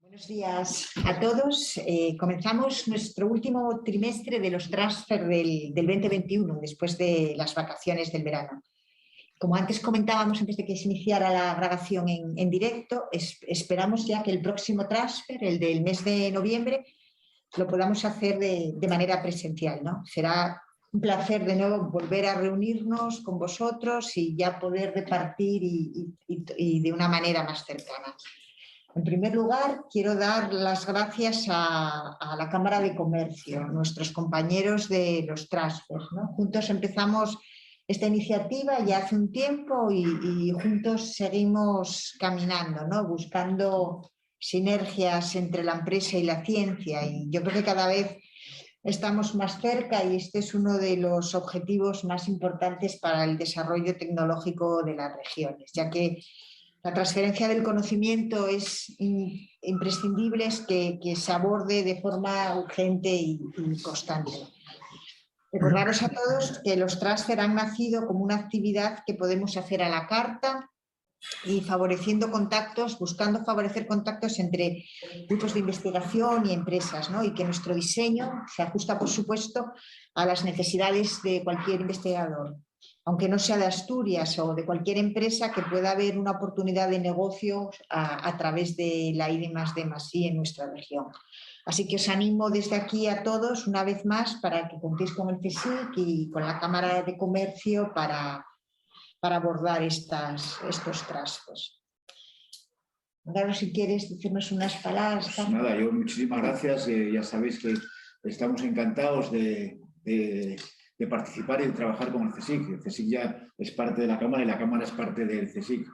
Buenos días a todos. Comenzamos nuestro último trimestre de los transfer del 2021, después de las vacaciones del verano. Como antes comentábamos, antes de que se iniciara la grabación en directo, esperamos ya que el próximo transfer, el del mes de noviembre, lo podamos hacer de manera presencial, ¿no? Será un placer de nuevo volver a reunirnos con vosotros y ya poder repartir y de una manera más cercana. En primer lugar, quiero dar las gracias a la Cámara de Comercio, nuestros compañeros de los transfers, ¿no? Juntos empezamos esta iniciativa ya hace un tiempo y juntos seguimos caminando, ¿no? Buscando sinergias entre la empresa y la ciencia, y yo creo que cada vez estamos más cerca y este es uno de los objetivos más importantes para el desarrollo tecnológico de las regiones, ya que la transferencia del conocimiento es imprescindible que se aborde de forma urgente y constante. Recordaros a todos que los transfer han nacido como una actividad que podemos hacer a la carta y favoreciendo contactos, buscando favorecer contactos entre grupos de investigación y empresas, ¿no? Y que nuestro diseño se ajusta, por supuesto, a las necesidades de cualquier investigador, aunque no sea de Asturias o de cualquier empresa, que pueda haber una oportunidad de negocio a través de la I+D+I en nuestra región. Así que os animo desde aquí a todos, una vez más, para que contéis con el CSIC y con la Cámara de Comercio para abordar estos transfers. Garo, si quieres decirnos unas palabras. Pues nada, yo muchísimas gracias. Ya sabéis que estamos encantados de participar y de trabajar con el CSIC. El CSIC ya es parte de la Cámara y la Cámara es parte del CSIC.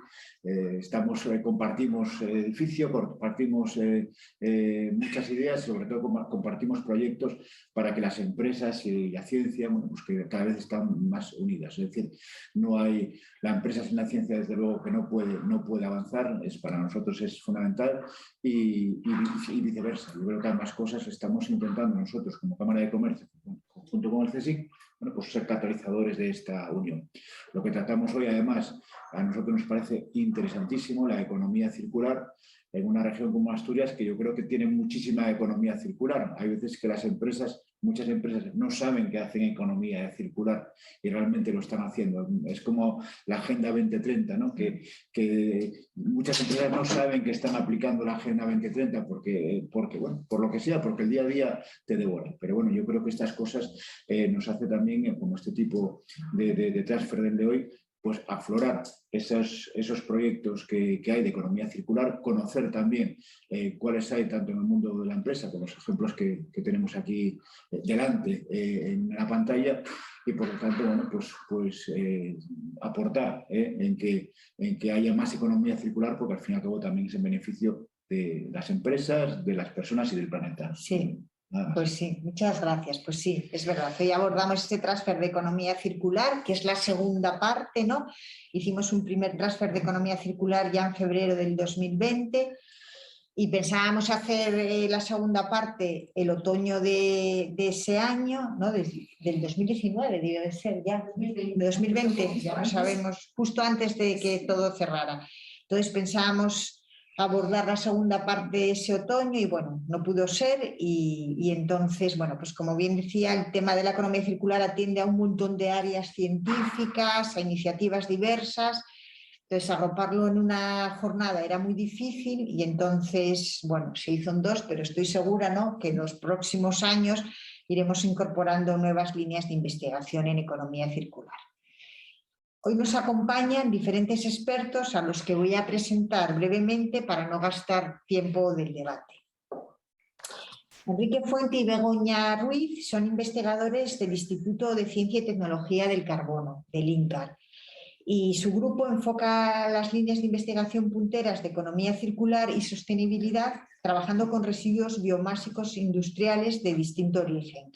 Compartimos edificio, compartimos muchas ideas, sobre todo compartimos proyectos para que las empresas y la ciencia, bueno, pues que cada vez están más unidas. Es decir, no hay la empresa sin la ciencia, desde luego, que no puede avanzar. Para nosotros es fundamental y viceversa. Yo creo que ambas cosas estamos intentando nosotros como Cámara de Comercio, junto con el CSIC, bueno, pues ser catalizadores de esta unión. Lo que tratamos hoy, además, a nosotros nos parece interesantísimo, la economía circular en una región como Asturias, que yo creo que tiene muchísima economía circular. Hay veces que muchas empresas no saben que hacen economía circular y realmente lo están haciendo. Es como la Agenda 2030, ¿no? Que muchas empresas no saben que están aplicando la Agenda 2030 porque bueno, por lo que sea, porque el día a día te devora. Pero bueno, yo creo que estas cosas nos hace también, como este tipo de transfer del de hoy, pues aflorar esos proyectos que hay de economía circular, conocer también cuáles hay tanto en el mundo de la empresa, como los ejemplos que tenemos aquí delante en la pantalla, y por lo tanto, bueno, pues aportar en que haya más economía circular, porque al fin y al cabo también es en beneficio de las empresas, de las personas y del planeta. Sí. Pues sí, muchas gracias. Pues sí, es verdad. Hoy abordamos este transfer de economía circular, que es la segunda parte, ¿no? Hicimos un primer transfer de economía circular ya en febrero del 2020 y pensábamos hacer la segunda parte el otoño de ese año, ¿no? Del 2019, debe de ser ya, de 2020, ya no sabemos, justo antes de que todo cerrara. Entonces pensábamos abordar la segunda parte ese otoño y bueno, no pudo ser y entonces, bueno, pues como bien decía, el tema de la economía circular atiende a un montón de áreas científicas, a iniciativas diversas, entonces agruparlo en una jornada era muy difícil y entonces, bueno, se hizo en dos, pero estoy segura, ¿no?, que en los próximos años iremos incorporando nuevas líneas de investigación en economía circular. Hoy nos acompañan diferentes expertos a los que voy a presentar brevemente para no gastar tiempo del debate. Enrique Fuente y Begoña Ruiz son investigadores del Instituto de Ciencia y Tecnología del Carbono, del INCAR, y su grupo enfoca las líneas de investigación punteras de economía circular y sostenibilidad, trabajando con residuos biomásicos industriales de distinto origen,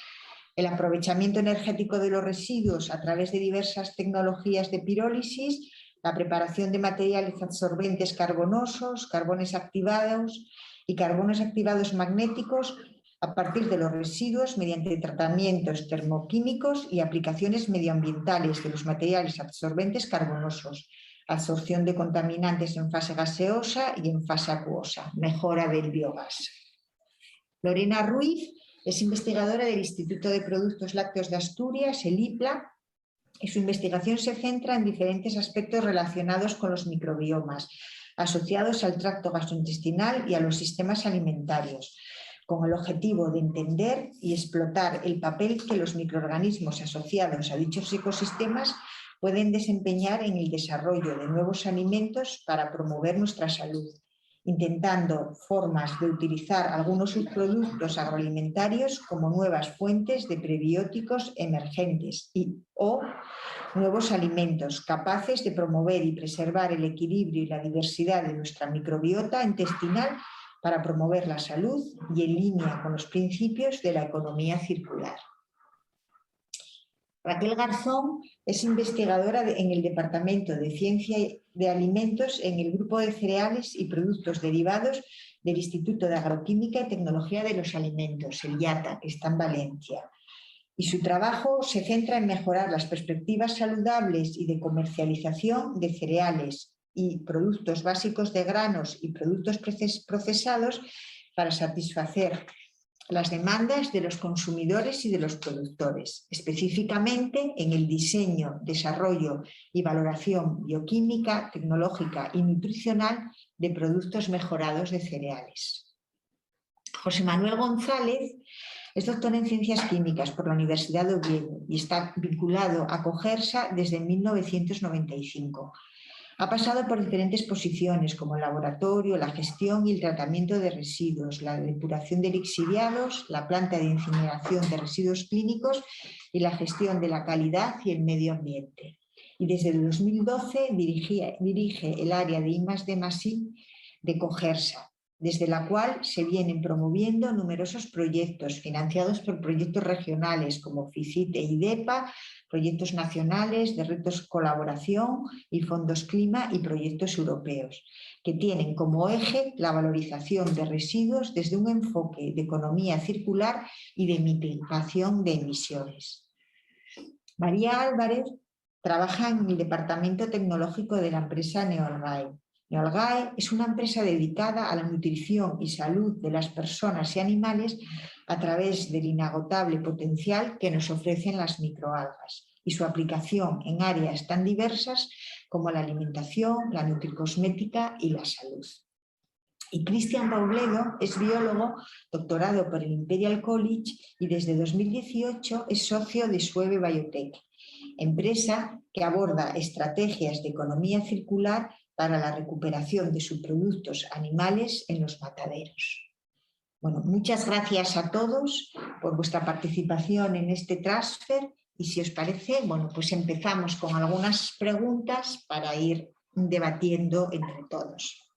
el aprovechamiento energético de los residuos a través de diversas tecnologías de pirólisis, la preparación de materiales absorbentes carbonosos, carbones activados y carbones activados magnéticos a partir de los residuos mediante tratamientos termoquímicos y aplicaciones medioambientales de los materiales absorbentes carbonosos, absorción de contaminantes en fase gaseosa y en fase acuosa, mejora del biogás. Lorena Ruiz es investigadora del Instituto de Productos Lácteos de Asturias, el IPLA, y su investigación se centra en diferentes aspectos relacionados con los microbiomas, asociados al tracto gastrointestinal y a los sistemas alimentarios, con el objetivo de entender y explotar el papel que los microorganismos asociados a dichos ecosistemas pueden desempeñar en el desarrollo de nuevos alimentos para promover nuestra salud, intentando formas de utilizar algunos subproductos agroalimentarios como nuevas fuentes de prebióticos emergentes o nuevos alimentos capaces de promover y preservar el equilibrio y la diversidad de nuestra microbiota intestinal para promover la salud y en línea con los principios de la economía circular. Raquel Garzón es investigadora en el Departamento de Ciencia de Alimentos en el Grupo de Cereales y Productos Derivados del Instituto de Agroquímica y Tecnología de los Alimentos, el IATA, que está en Valencia. Y su trabajo se centra en mejorar las perspectivas saludables y de comercialización de cereales y productos básicos de granos y productos procesados para satisfacer las demandas de los consumidores y de los productores, específicamente en el diseño, desarrollo y valoración bioquímica, tecnológica y nutricional de productos mejorados de cereales. José Manuel González es doctor en Ciencias Químicas por la Universidad de Oviedo y está vinculado a Cogersa desde 1995. Ha pasado por diferentes posiciones como el laboratorio, la gestión y el tratamiento de residuos, la depuración de lixiviados, la planta de incineración de residuos clínicos y la gestión de la calidad y el medio ambiente. Y desde el 2012 dirige el área de I+D+I de Cogersa, desde la cual se vienen promoviendo numerosos proyectos financiados por proyectos regionales como FICIT e IDEPA, proyectos nacionales de retos colaboración y fondos clima y proyectos europeos, que tienen como eje la valorización de residuos desde un enfoque de economía circular y de mitigación de emisiones. María Álvarez trabaja en el Departamento Tecnológico de la empresa Neolgae. Neolgae es una empresa dedicada a la nutrición y salud de las personas y animales a través del inagotable potencial que nos ofrecen las microalgas y su aplicación en áreas tan diversas como la alimentación, la nutricosmética y la salud. Y Cristian Robledo es biólogo doctorado por el Imperial College y desde 2018 es socio de Sueve Biotech, empresa que aborda estrategias de economía circular para la recuperación de subproductos animales en los mataderos. Bueno, muchas gracias a todos por vuestra participación en este transfer y si os parece, bueno, pues empezamos con algunas preguntas para ir debatiendo entre todos.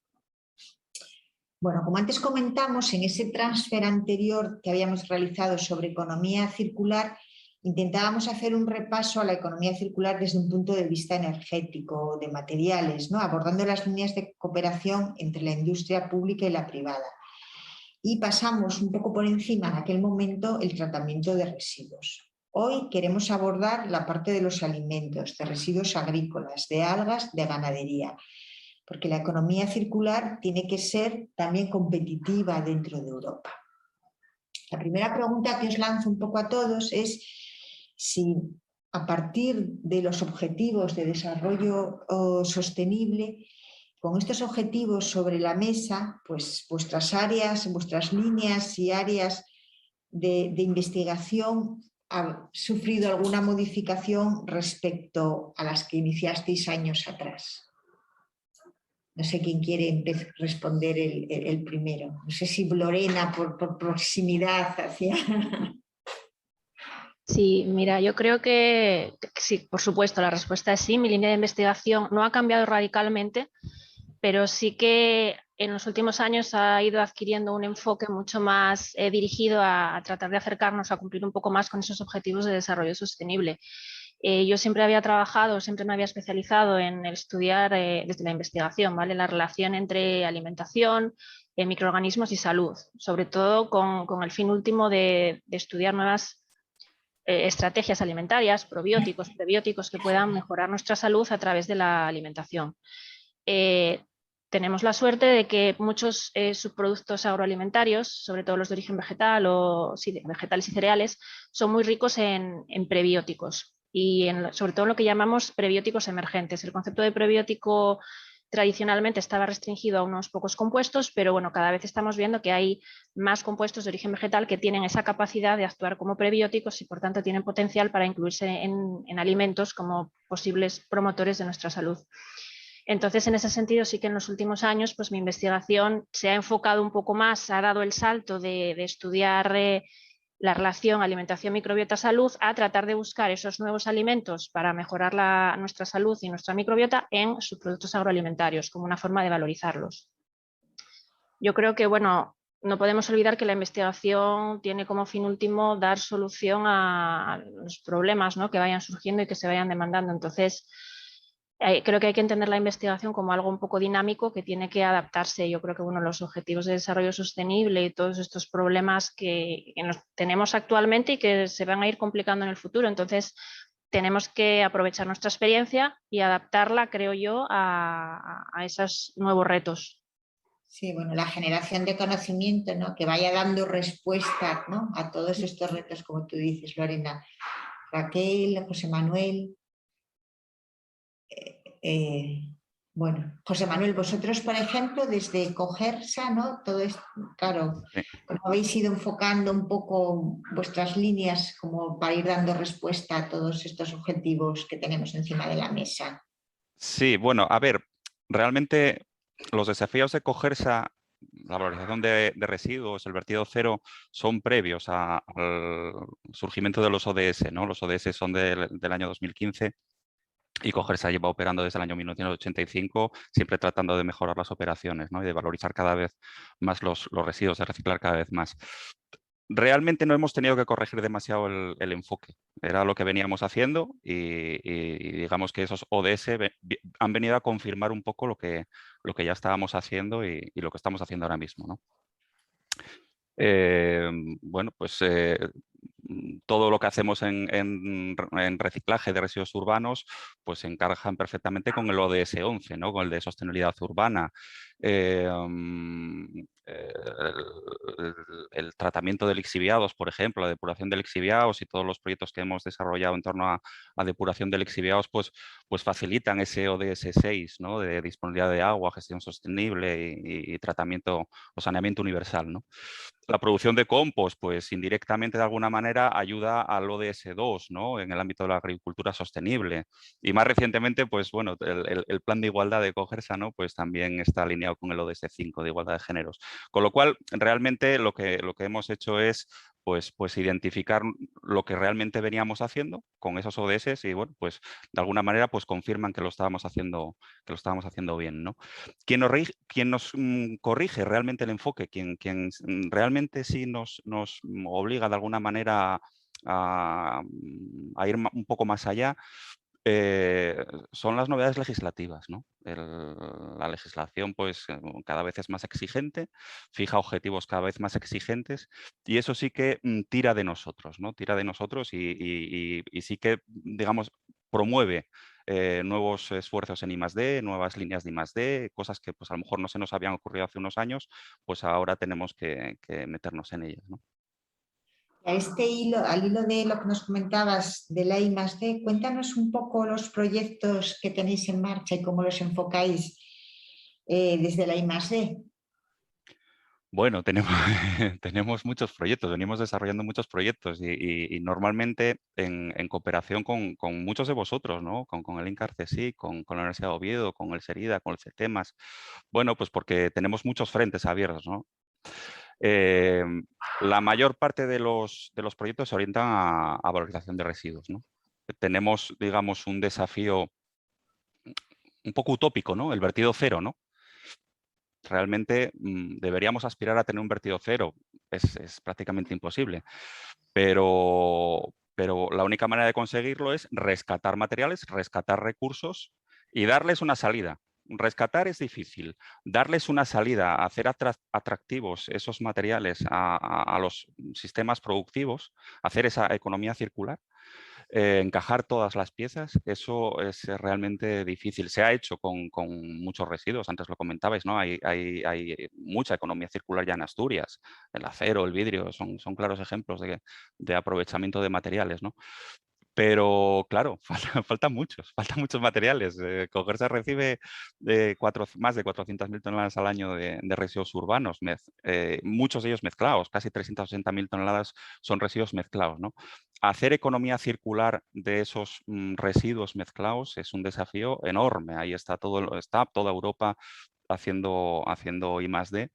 Bueno, como antes comentamos, en ese transfer anterior que habíamos realizado sobre economía circular, intentábamos hacer un repaso a la economía circular desde un punto de vista energético, de materiales, ¿no? Abordando las líneas de cooperación entre la industria pública y la privada. Y pasamos un poco por encima en aquel momento el tratamiento de residuos. Hoy queremos abordar la parte de los alimentos, de residuos agrícolas, de algas, de ganadería, porque la economía circular tiene que ser también competitiva dentro de Europa. La primera pregunta que os lanzo un poco a todos es si a partir de los objetivos de desarrollo sostenible, con estos objetivos sobre la mesa, pues vuestras áreas, vuestras líneas y áreas de investigación han sufrido alguna modificación respecto a las que iniciasteis años atrás. No sé quién quiere responder el primero. No sé si Lorena por proximidad hacia... Sí, mira, yo creo que sí, por supuesto, la respuesta es sí. Mi línea de investigación no ha cambiado radicalmente, pero sí que en los últimos años ha ido adquiriendo un enfoque mucho más dirigido a tratar de acercarnos a cumplir un poco más con esos objetivos de desarrollo sostenible. Yo siempre había trabajado, siempre me había especializado en el estudiar desde la investigación, ¿vale? La relación entre alimentación, microorganismos y salud, sobre todo con el fin último de estudiar nuevas estrategias alimentarias, probióticos, prebióticos que puedan mejorar nuestra salud a través de la alimentación. Tenemos la suerte de que muchos subproductos agroalimentarios, sobre todo los de origen vegetal o vegetales y cereales, son muy ricos en prebióticos y sobre todo en lo que llamamos prebióticos emergentes. El concepto de prebiótico tradicionalmente estaba restringido a unos pocos compuestos, pero bueno, cada vez estamos viendo que hay más compuestos de origen vegetal que tienen esa capacidad de actuar como prebióticos y por tanto tienen potencial para incluirse en alimentos como posibles promotores de nuestra salud. Entonces, en ese sentido, sí que en los últimos años, pues mi investigación se ha enfocado un poco más, ha dado el salto de estudiar la relación alimentación-microbiota-salud a tratar de buscar esos nuevos alimentos para mejorar nuestra salud y nuestra microbiota en subproductos agroalimentarios, como una forma de valorizarlos. Yo creo que, bueno, no podemos olvidar que la investigación tiene como fin último dar solución a los problemas, ¿no?, que vayan surgiendo y que se vayan demandando. Entonces, creo que hay que entender la investigación como algo un poco dinámico que tiene que adaptarse. Yo creo que los objetivos de desarrollo sostenible y todos estos problemas que tenemos actualmente y que se van a ir complicando en el futuro. Entonces, tenemos que aprovechar nuestra experiencia y adaptarla, creo yo, a esos nuevos retos. Sí, bueno, la generación de conocimiento, ¿no?, que vaya dando respuesta, ¿no?, a todos estos retos, como tú dices, Lorena. Raquel, José Manuel. Bueno, José Manuel, vosotros, por ejemplo, desde Cogersa, ¿no?, todo esto, claro, ¿cómo habéis ido enfocando un poco vuestras líneas como para ir dando respuesta a todos estos objetivos que tenemos encima de la mesa? Sí, bueno, a ver, realmente los desafíos de Cogersa, la valorización de residuos, el vertido cero, son previos al surgimiento de los ODS, ¿no? Los ODS son del año 2015 y Cogersa lleva operando desde el año 1985, siempre tratando de mejorar las operaciones, ¿no?, y de valorizar cada vez más los residuos, de reciclar cada vez más. Realmente no hemos tenido que corregir demasiado el enfoque. Era lo que veníamos haciendo y digamos que esos ODS han venido a confirmar un poco lo que ya estábamos haciendo y lo que estamos haciendo ahora mismo, ¿no? Bueno, pues todo lo que hacemos en reciclaje de residuos urbanos pues encajan perfectamente con el ODS 11, ¿no?, con el de sostenibilidad urbana. El tratamiento de lixiviados, por ejemplo, la depuración de lixiviados y todos los proyectos que hemos desarrollado en torno a depuración de lixiviados pues facilitan ese ODS 6, ¿no?, de disponibilidad de agua, gestión sostenible y tratamiento o saneamiento universal, ¿no? La producción de compost, pues indirectamente de alguna manera ayuda al ODS 2, ¿no?, en el ámbito de la agricultura sostenible. Y más recientemente, pues bueno, el plan de igualdad de Cogersa, ¿no?, pues también está alineado con el ODS 5 de igualdad de géneros. Con lo cual, realmente lo que hemos hecho es pues identificar lo que realmente veníamos haciendo con esos ODS y bueno, pues de alguna manera pues confirman que lo estábamos haciendo bien, ¿no? Quien nos corrige realmente el enfoque, quien realmente sí nos obliga de alguna manera a ir un poco más allá, son las novedades legislativas, ¿no? La legislación pues cada vez es más exigente, fija objetivos cada vez más exigentes y eso sí que tira de nosotros, ¿no? Tira de nosotros y sí que, digamos, promueve nuevos esfuerzos en I+D, nuevas líneas de I+D, cosas que pues a lo mejor no se nos habían ocurrido hace unos años, pues ahora tenemos que meternos en ellas, ¿no? A este hilo, al hilo de lo que nos comentabas de la I+D, cuéntanos un poco los proyectos que tenéis en marcha y cómo los enfocáis desde la I+D. Bueno, tenemos muchos proyectos, venimos desarrollando muchos proyectos y normalmente en cooperación con muchos de vosotros, ¿no? Con el INCAR CSIC, con la Universidad de Oviedo, con el SERIDA, con el CETEMAS. Bueno, pues porque tenemos muchos frentes abiertos, ¿no? La mayor parte de los proyectos se orientan a valorización de residuos, ¿no? Tenemos, digamos, un desafío un poco utópico, ¿no? El vertido cero, ¿no? Realmente deberíamos aspirar a tener un vertido cero. Es prácticamente imposible. Pero la única manera de conseguirlo es rescatar materiales, rescatar recursos y darles una salida. rescatar es difícil. Darles una salida, hacer atractivos esos materiales a los sistemas productivos, hacer esa economía circular, encajar todas las piezas, eso es realmente difícil. Se ha hecho con muchos residuos, antes lo comentabais, ¿no? Hay mucha economía circular ya en Asturias. El acero, el vidrio, son claros ejemplos de aprovechamiento de materiales, ¿no? Pero claro, faltan muchos materiales. Cogerse recibe más de 400.000 toneladas al año de residuos urbanos, muchos de ellos mezclados, casi 360.000 toneladas son residuos mezclados, ¿no? Hacer economía circular de esos residuos mezclados es un desafío enorme. Ahí está toda Europa haciendo I+D.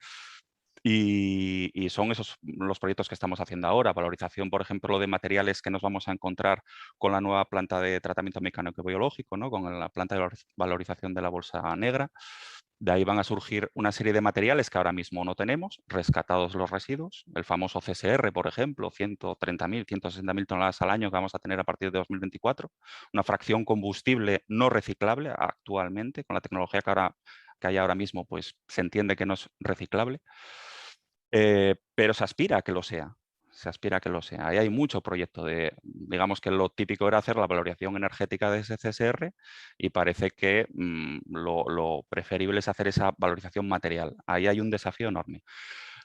Y son esos los proyectos que estamos haciendo ahora. Valorización, por ejemplo, de materiales que nos vamos a encontrar con la nueva planta de tratamiento mecánico y biológico, ¿no? Con la planta de valorización de la bolsa negra. De ahí van a surgir una serie de materiales que ahora mismo no tenemos, rescatados los residuos. El famoso CSR, por ejemplo, 130.000, 160.000 toneladas al año que vamos a tener a partir de 2024. Una fracción combustible no reciclable actualmente, con la tecnología que hay ahora mismo, pues se entiende que no es reciclable. Pero se aspira a que lo sea. Ahí hay mucho proyecto digamos que lo típico era hacer la valoración energética de ese CSR y parece que lo preferible es hacer esa valorización material. Ahí hay un desafío enorme.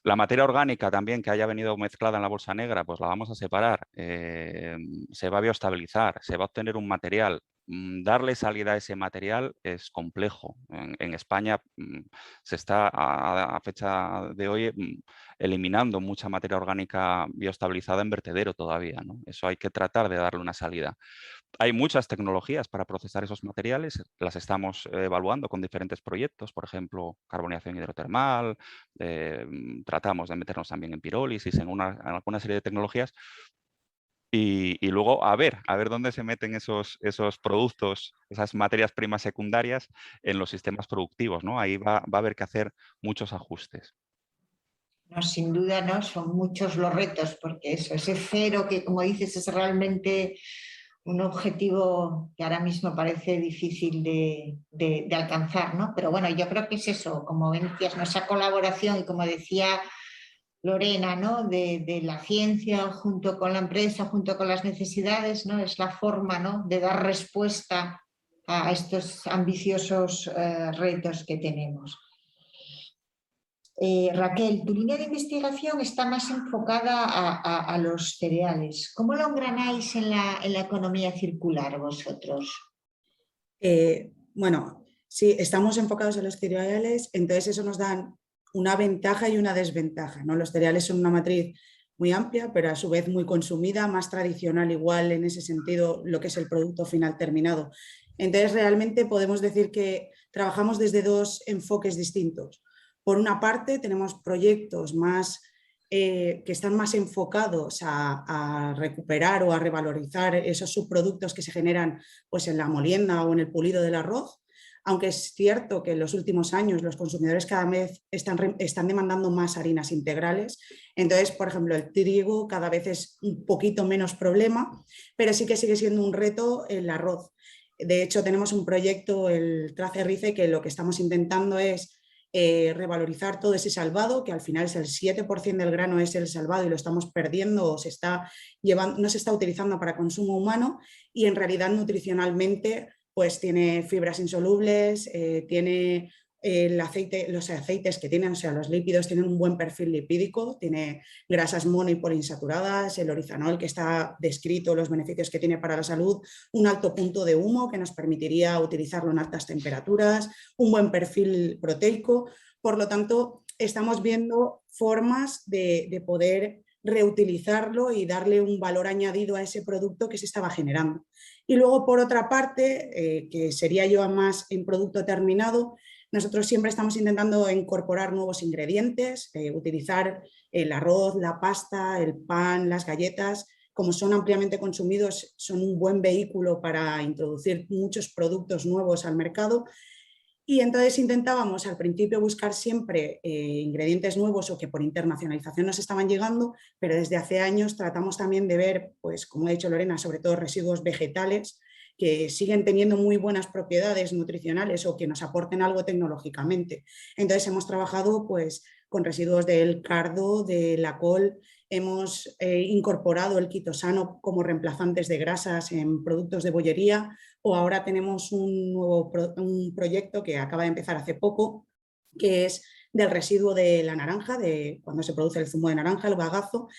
La materia orgánica también que haya venido mezclada en la bolsa negra, pues la vamos a separar, se va a bioestabilizar, se va a obtener un material. Darle salida a ese material es complejo. En España se está a fecha de hoy eliminando mucha materia orgánica bioestabilizada en vertedero todavía, ¿no? Eso hay que tratar de darle una salida. Hay muchas tecnologías para procesar esos materiales, las estamos evaluando con diferentes proyectos, por ejemplo, carbonización hidrotermal, tratamos de meternos también en pirólisis, en alguna serie de tecnologías. Y luego a ver dónde se meten esos productos, esas materias primas secundarias en los sistemas productivos, ¿no? Ahí va a haber que hacer muchos ajustes. No, sin duda, ¿no? Son muchos los retos, porque ese cero que, como dices, es realmente un objetivo que ahora mismo parece difícil de alcanzar, ¿no? Pero bueno, yo creo que es eso, como decías, esa colaboración y como decía Lorena, ¿no? De la ciencia junto con la empresa, junto con las necesidades, ¿no? Es la forma, ¿no? De dar respuesta a estos ambiciosos retos que tenemos. Raquel, tu línea de investigación está más enfocada a los cereales. ¿Cómo lo engranáis en la economía circular vosotros? Bueno, sí, estamos enfocados en los cereales, entonces eso nos da una ventaja y una desventaja, ¿no? Los cereales son una matriz muy amplia, pero a su vez muy consumida, más tradicional igual en ese sentido lo que es el producto final terminado. Entonces realmente podemos decir que trabajamos desde dos enfoques distintos. Por una parte tenemos proyectos más que están más enfocados a recuperar o a revalorizar esos subproductos que se generan pues, en la molienda o en el pulido del arroz, aunque es cierto que en los últimos años los consumidores cada vez están demandando más harinas integrales. Entonces, por ejemplo, el trigo cada vez es un poquito menos problema, pero sí que sigue siendo un reto el arroz. De hecho, tenemos un proyecto, el Trace Rice, que lo que estamos intentando es revalorizar todo ese salvado, que al final es el 7% del grano es el salvado y lo estamos perdiendo o no se está utilizando para consumo humano y en realidad nutricionalmente pues tiene fibras insolubles, tiene el aceite, los aceites que tienen, o sea, los lípidos tienen un buen perfil lipídico, tiene grasas mono y poliinsaturadas, el orizanol que está descrito, los beneficios que tiene para la salud, un alto punto de humo que nos permitiría utilizarlo en altas temperaturas, un buen perfil proteico. Por lo tanto, estamos viendo formas de poder reutilizarlo y darle un valor añadido a ese producto que se estaba generando. Y luego, por otra parte, que sería yo más en producto terminado, nosotros siempre estamos intentando incorporar nuevos ingredientes, utilizar el arroz, la pasta, el pan, las galletas, como son ampliamente consumidos, son un buen vehículo para introducir muchos productos nuevos al mercado. Y entonces intentábamos al principio buscar siempre ingredientes nuevos o que por internacionalización nos estaban llegando, pero desde hace años tratamos también de ver, pues como ha dicho Lorena, sobre todo residuos vegetales, que siguen teniendo muy buenas propiedades nutricionales o que nos aporten algo tecnológicamente. Entonces hemos trabajado pues, con residuos del cardo, de la col, hemos incorporado el quitosano como reemplazantes de grasas en productos de bollería, o ahora tenemos un proyecto que acaba de empezar hace poco, que es del residuo de la naranja, de cuando se produce el zumo de naranja, el bagazo,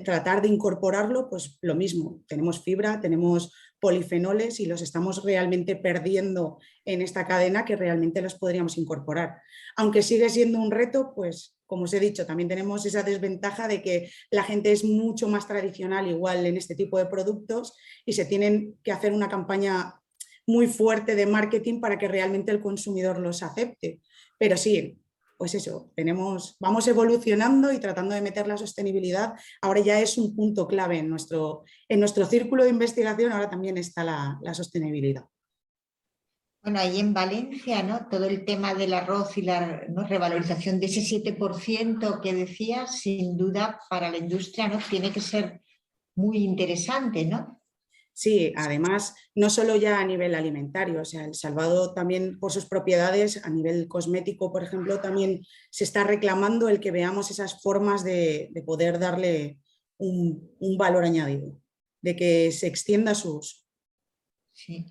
tratar de incorporarlo, pues lo mismo, tenemos fibra, tenemos polifenoles y los estamos realmente perdiendo en esta cadena que realmente los podríamos incorporar. Aunque sigue siendo un reto, pues como os he dicho, también tenemos esa desventaja de que la gente es mucho más tradicional igual en este tipo de productos y se tienen que hacer una campaña muy fuerte de marketing para que realmente el consumidor los acepte. Pero sí, pues eso, vamos evolucionando y tratando de meter la sostenibilidad. Ahora ya es un punto clave en nuestro círculo de investigación, ahora también está la sostenibilidad. Bueno, ahí en Valencia, ¿no? Todo el tema del arroz y la, ¿no?, revalorización de ese 7% que decías, sin duda para la industria, ¿no?, tiene que ser muy interesante, ¿no? Sí, además, no solo ya a nivel alimentario, o sea, el salvado también por sus propiedades, a nivel cosmético, por ejemplo, también se está reclamando el que veamos esas formas de poder darle un valor añadido, de que se extienda su uso. Sí.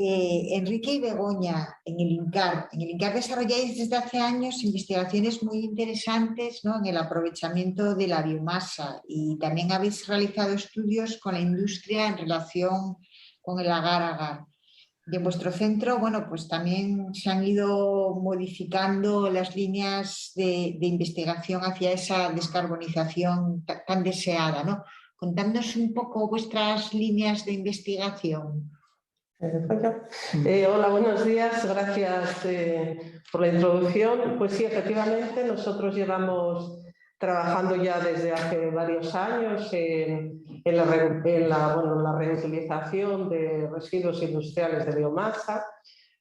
Enrique y Begoña, en el INCAR desarrolláis desde hace años investigaciones muy interesantes, ¿no?, en el aprovechamiento de la biomasa, y también habéis realizado estudios con la industria en relación con el agar-agar. Y en vuestro centro, bueno, pues también se han ido modificando las líneas de investigación hacia esa descarbonización tan deseada, ¿no? Contadnos un poco vuestras líneas de investigación. Hola, buenos días, gracias por la introducción. Pues sí, efectivamente, nosotros llevamos trabajando ya desde hace varios años en la reutilización de residuos industriales de biomasa,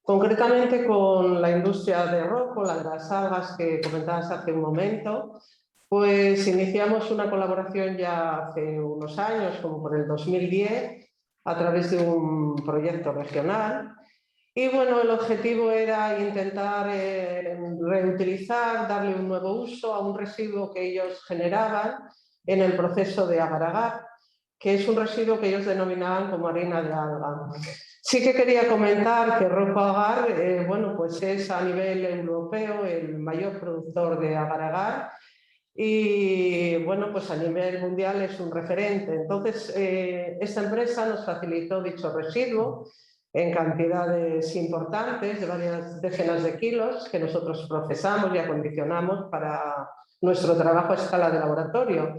concretamente con la industria de Rockwool, las algas que comentabas hace un momento. Pues iniciamos una colaboración ya hace unos años, como por el 2010, a través de un proyecto regional. Y bueno, el objetivo era intentar reutilizar, darle un nuevo uso a un residuo que ellos generaban en el proceso de agar-agar, que es un residuo que ellos denominaban como harina de alga. Sí que quería comentar que Rojo Agar, bueno, pues es a nivel europeo el mayor productor de agar-agar, y bueno, pues a nivel mundial es un referente. Entonces, esta empresa nos facilitó dicho residuo en cantidades importantes, de varias decenas de kilos, que nosotros procesamos y acondicionamos para nuestro trabajo a escala de laboratorio.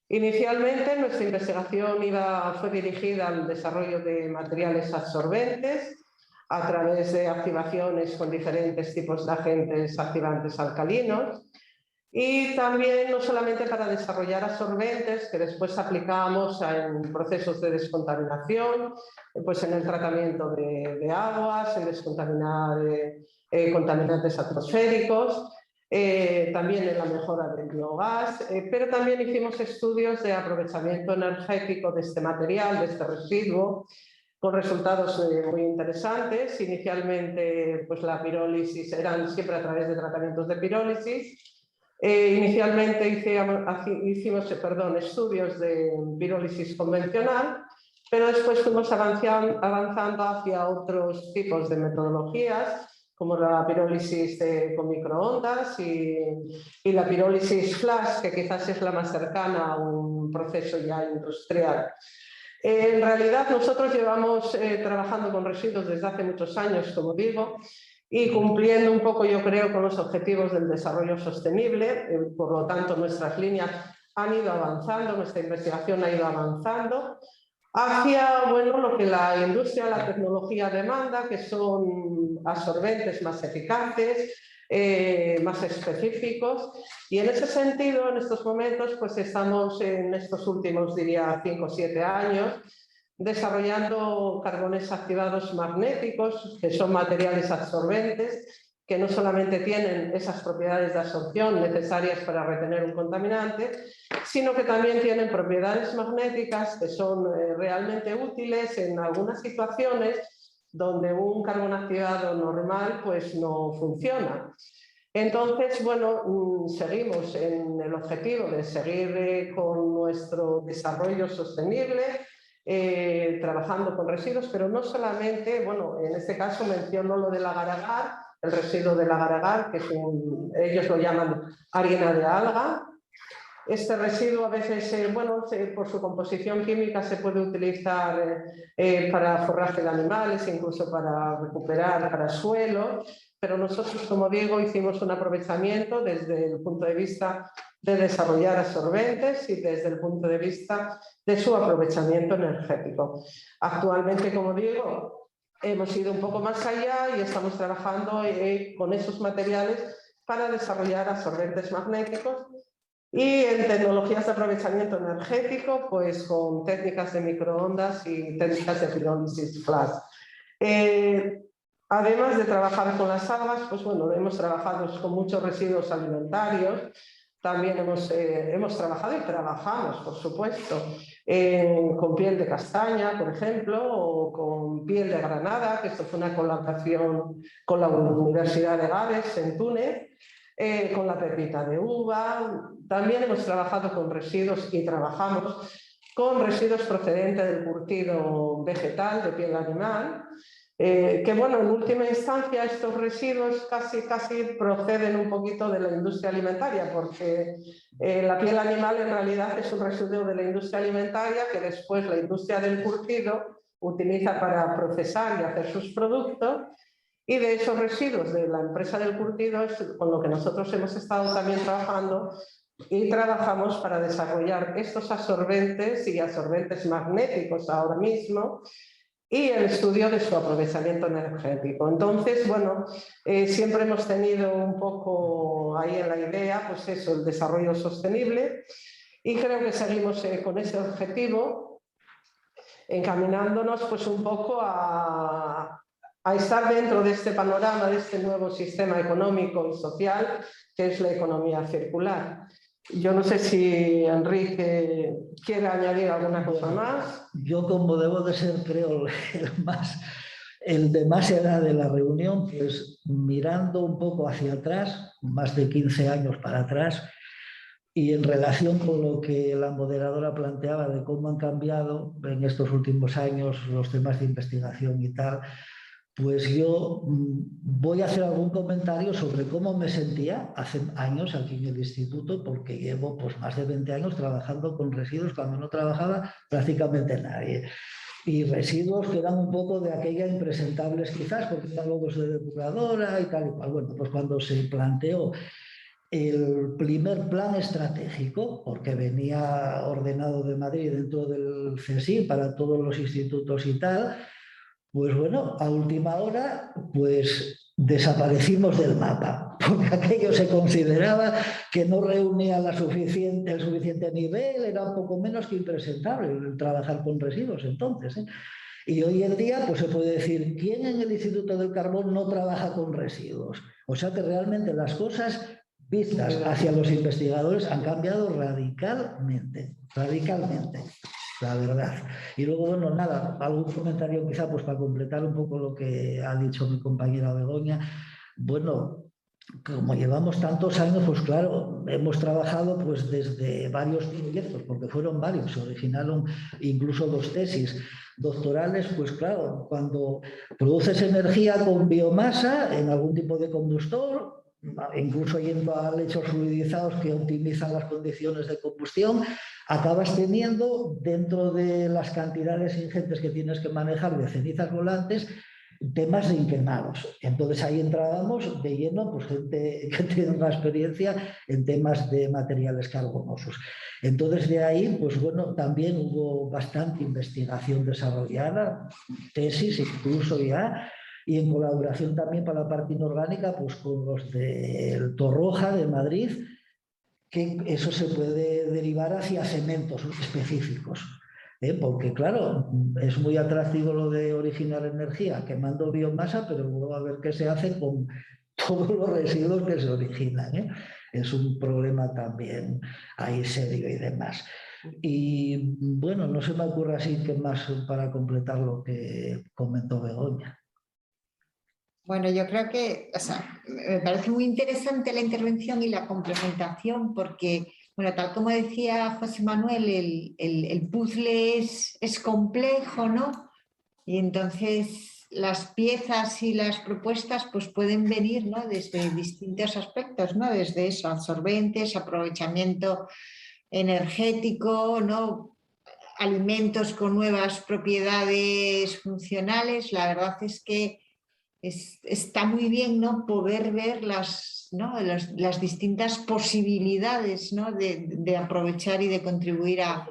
Inicialmente nuestra investigación fue dirigida al desarrollo de materiales absorbentes a través de activaciones con diferentes tipos de agentes activantes alcalinos, y también no solamente para desarrollar absorbentes que después aplicamos en procesos de descontaminación, pues en el tratamiento de aguas, en descontaminar contaminantes atmosféricos, también en la mejora del biogás, pero también hicimos estudios de aprovechamiento energético de este material, de este residuo, con resultados muy interesantes. Inicialmente, pues la pirólisis eran siempre a través de tratamientos de pirólisis. Inicialmente hicimos estudios de pirólisis convencional, pero después fuimos avanzando hacia otros tipos de metodologías, como la pirólisis con microondas y la pirólisis flash, que quizás es la más cercana a un proceso ya industrial. En realidad nosotros llevamos trabajando con residuos desde hace muchos años, como digo, y cumpliendo un poco, yo creo, con los objetivos del desarrollo sostenible. Por lo tanto, nuestras líneas han ido avanzando, nuestra investigación ha ido avanzando hacia, bueno, lo que la industria, la tecnología demanda, que son absorbentes más eficaces, más específicos, y en ese sentido, en estos momentos, pues estamos en estos últimos, diría, 5 o 7 años, desarrollando carbones activados magnéticos, que son materiales absorbentes que no solamente tienen esas propiedades de absorción necesarias para retener un contaminante, sino que también tienen propiedades magnéticas que son realmente útiles en algunas situaciones donde un carbón activado normal pues no funciona. Entonces, bueno, seguimos en el objetivo de seguir con nuestro desarrollo sostenible, trabajando con residuos, pero no solamente, bueno, en este caso menciono lo del agar-agar, el residuo del agar-agar, que ellos lo llaman harina de alga. Este residuo a veces, bueno, por su composición química se puede utilizar para forraje de animales, incluso para recuperar para suelo, pero nosotros, como digo, hicimos un aprovechamiento desde el punto de vista de desarrollar absorbentes y desde el punto de vista de su aprovechamiento energético. Actualmente, como digo, hemos ido un poco más allá y estamos trabajando con esos materiales para desarrollar absorbentes magnéticos y en tecnologías de aprovechamiento energético, pues con técnicas de microondas y técnicas de pirólisis flash. Además de trabajar con las algas, pues bueno, hemos trabajado con muchos residuos alimentarios. También hemos trabajado y trabajamos, por supuesto, con piel de castaña, por ejemplo, o con piel de granada, que esto fue una colaboración con la Universidad de Gales en Túnez, con la pepita de uva. También hemos trabajado con residuos y trabajamos con residuos procedentes del curtido vegetal de piel animal, que bueno, en última instancia estos residuos casi proceden un poquito de la industria alimentaria, porque la piel animal en realidad es un residuo de la industria alimentaria que después la industria del curtido utiliza para procesar y hacer sus productos, y de esos residuos de la empresa del curtido es con lo que nosotros hemos estado también trabajando y trabajamos para desarrollar estos absorbentes y absorbentes magnéticos ahora mismo, y el estudio de su aprovechamiento energético. Entonces, bueno, siempre hemos tenido un poco ahí en la idea, pues eso, el desarrollo sostenible, y creo que seguimos con ese objetivo, encaminándonos pues un poco a estar dentro de este panorama, de este nuevo sistema económico y social, que es la economía circular. Yo no sé si Enrique quiere añadir alguna cosa más. Yo, como debo de ser, creo, el de más edad de la reunión, pues mirando un poco hacia atrás, más de 15 años para atrás, y en relación con lo que la moderadora planteaba de cómo han cambiado en estos últimos años los temas de investigación y tal, pues yo voy a hacer algún comentario sobre cómo me sentía hace años aquí en el instituto, porque llevo pues más de 20 años trabajando con residuos cuando no trabajaba prácticamente nadie. Y residuos que eran un poco de aquella impresentables quizás, porque eran logos de depuradora y tal y cual. Bueno, pues cuando se planteó el primer plan estratégico, porque venía ordenado de Madrid dentro del CSIC para todos los institutos y tal, pues bueno, a última hora, pues desaparecimos del mapa, porque aquello se consideraba que no reunía el suficiente nivel, era un poco menos que impresentable el trabajar con residuos entonces, ¿eh? Y hoy en día, pues se puede decir, ¿quién en el Instituto del Carbón no trabaja con residuos? O sea que realmente las cosas vistas hacia los investigadores han cambiado radicalmente, la verdad. Y luego, bueno, nada, algún comentario quizá pues para completar un poco lo que ha dicho mi compañera Begoña. Bueno, como llevamos tantos años, pues claro, hemos trabajado pues desde varios proyectos, porque fueron varios, se originaron incluso 2 tesis doctorales, pues claro, cuando produces energía con biomasa en algún tipo de combustor, incluso yendo a lechos fluidizados que optimizan las condiciones de combustión, acabas teniendo dentro de las cantidades ingentes que tienes que manejar de cenizas volantes temas de inquemados. Entonces ahí entrábamos de lleno pues gente que tiene una experiencia en temas de materiales carbonosos. Entonces de ahí pues bueno, también hubo bastante investigación desarrollada, tesis incluso ya, y en colaboración también para la parte inorgánica pues con los del Torroja de Madrid, que eso se puede derivar hacia cementos específicos. Porque claro, es muy atractivo lo de originar energía quemando biomasa, pero luego a ver qué se hace con todos los residuos que se originan, ¿eh? Es un problema también ahí serio y demás. Y bueno, no se me ocurre así que más para completar lo que comentó Begoña. Bueno, yo creo que, o sea, me parece muy interesante la intervención y la complementación porque, bueno, tal como decía José Manuel, el puzzle es complejo, ¿no? Y entonces las piezas y las propuestas pues pueden venir, ¿no?, desde distintos aspectos, ¿no? Desde eso, absorbentes, aprovechamiento energético, ¿no?, alimentos con nuevas propiedades funcionales. La verdad es que está muy bien, ¿no?, poder ver ¿no?, las distintas posibilidades, ¿no?, de aprovechar y de contribuir a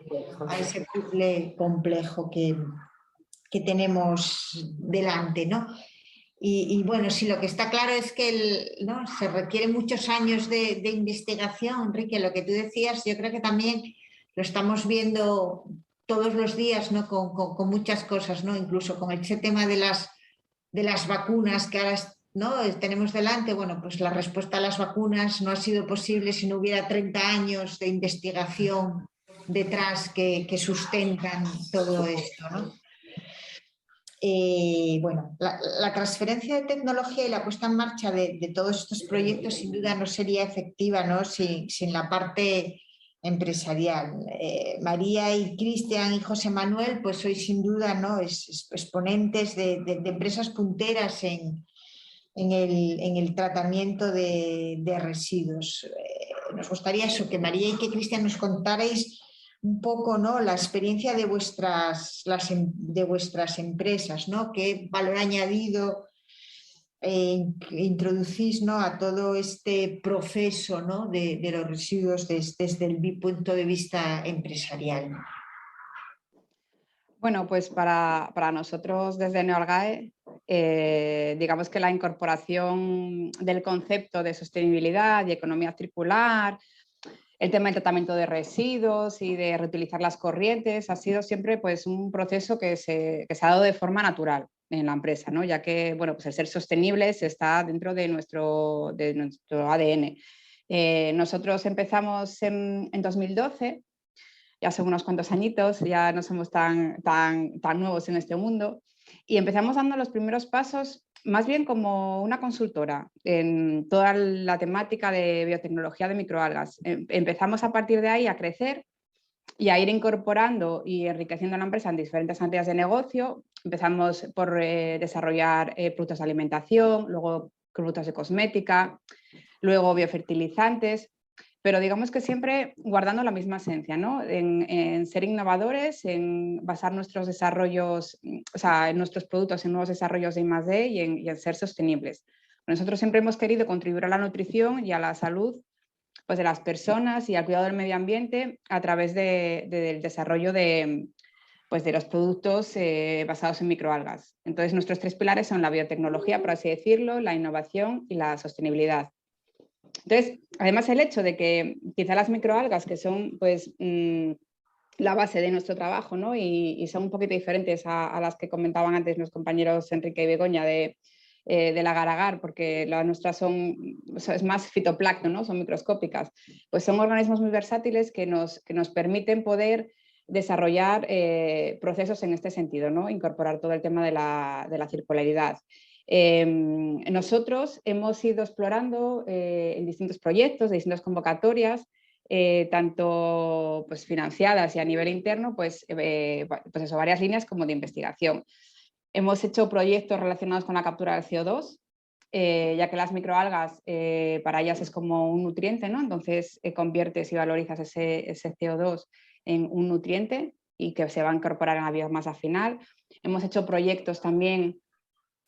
ese puzzle complejo que tenemos delante, ¿no? Y bueno, sí, lo que está claro es que ¿no?, se requieren muchos años de investigación. Enrique, lo que tú decías, yo creo que también lo estamos viendo todos los días, ¿no?, con muchas cosas, ¿no? Incluso con ese tema de las vacunas que ahora, ¿no?, tenemos delante. Bueno, pues la respuesta a las vacunas no ha sido posible si no hubiera 30 años de investigación detrás que sustentan todo esto, ¿no? Bueno, la transferencia de tecnología y la puesta en marcha de todos estos proyectos sin duda no sería efectiva, ¿no?, sin la parte empresarial. María y Cristian y José Manuel pues sois sin duda, ¿no?, exponentes de empresas punteras en el tratamiento de residuos. Nos gustaría eso, que María y que Cristian nos contarais un poco, ¿no?, la experiencia de vuestras empresas, ¿no?, qué valor añadido introducís, ¿no?, a todo este proceso, ¿no?, de los residuos desde el punto de vista empresarial. Bueno, pues para nosotros desde Neoalgae, digamos que la incorporación del concepto de sostenibilidad y economía circular, el tema del tratamiento de residuos y de reutilizar las corrientes ha sido siempre pues, un proceso que se ha dado de forma natural en la empresa, ¿no? Ya que bueno, pues el ser sostenibles está dentro de nuestro ADN. Nosotros empezamos en 2012, ya son unos cuantos añitos, ya no somos tan nuevos en este mundo, y empezamos dando los primeros pasos más bien como una consultora en toda la temática de biotecnología de microalgas. Empezamos a partir de ahí a crecer y a ir incorporando y enriqueciendo la empresa en diferentes áreas de negocio. Empezamos por desarrollar productos de alimentación, luego productos de cosmética, luego biofertilizantes, pero digamos que siempre guardando la misma esencia, ¿no? En ser innovadores, en basar nuestros desarrollos, o sea, en nuestros productos en nuevos desarrollos de I+D y en ser sostenibles. Nosotros siempre hemos querido contribuir a la nutrición y a la salud pues, de las personas y al cuidado del medio ambiente a través del desarrollo de los productos basados en microalgas. Entonces, nuestros 3 pilares son la biotecnología, por así decirlo, la innovación y la sostenibilidad. Entonces, además el hecho de que quizá las microalgas, que son pues, la base de nuestro trabajo, ¿no?, y son un poquito diferentes a las que comentaban antes los compañeros Enrique y Begoña del agar-agar, porque las nuestras es más fitoplancton, ¿no?, son microscópicas, pues son organismos muy versátiles que nos permiten poder desarrollar procesos en este sentido, ¿no?, incorporar todo el tema de la circularidad. Nosotros hemos ido explorando en distintos proyectos, de distintas convocatorias, tanto pues, financiadas y a nivel interno, pues eso, varias líneas como de investigación. Hemos hecho proyectos relacionados con la captura del CO2, ya que las microalgas para ellas es como un nutriente, ¿no? Entonces conviertes y valorizas ese CO2 en un nutriente y que se va a incorporar en la biomasa final. Hemos hecho proyectos también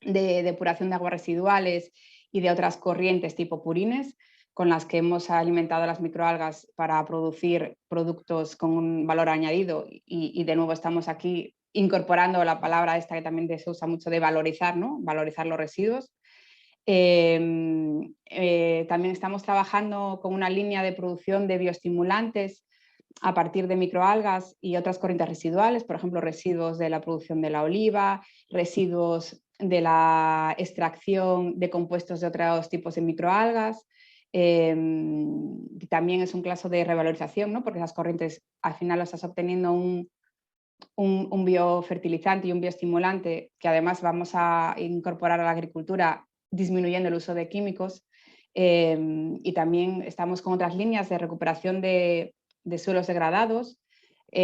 de depuración de aguas residuales y de otras corrientes tipo purines, con las que hemos alimentado a las microalgas para producir productos con un valor añadido y de nuevo estamos aquí incorporando la palabra esta que también se usa mucho de valorizar, ¿no? Valorizar los residuos. También estamos trabajando con una línea de producción de bioestimulantes a partir de microalgas y otras corrientes residuales, por ejemplo, residuos de la producción de la oliva, residuos la extracción de compuestos de otros tipos de microalgas. También es un caso de revalorización, ¿no? Porque esas corrientes al final lo estás obteniendo un biofertilizante y un bioestimulante que además vamos a incorporar a la agricultura disminuyendo el uso de químicos. Y también estamos con otras líneas de recuperación de suelos degradados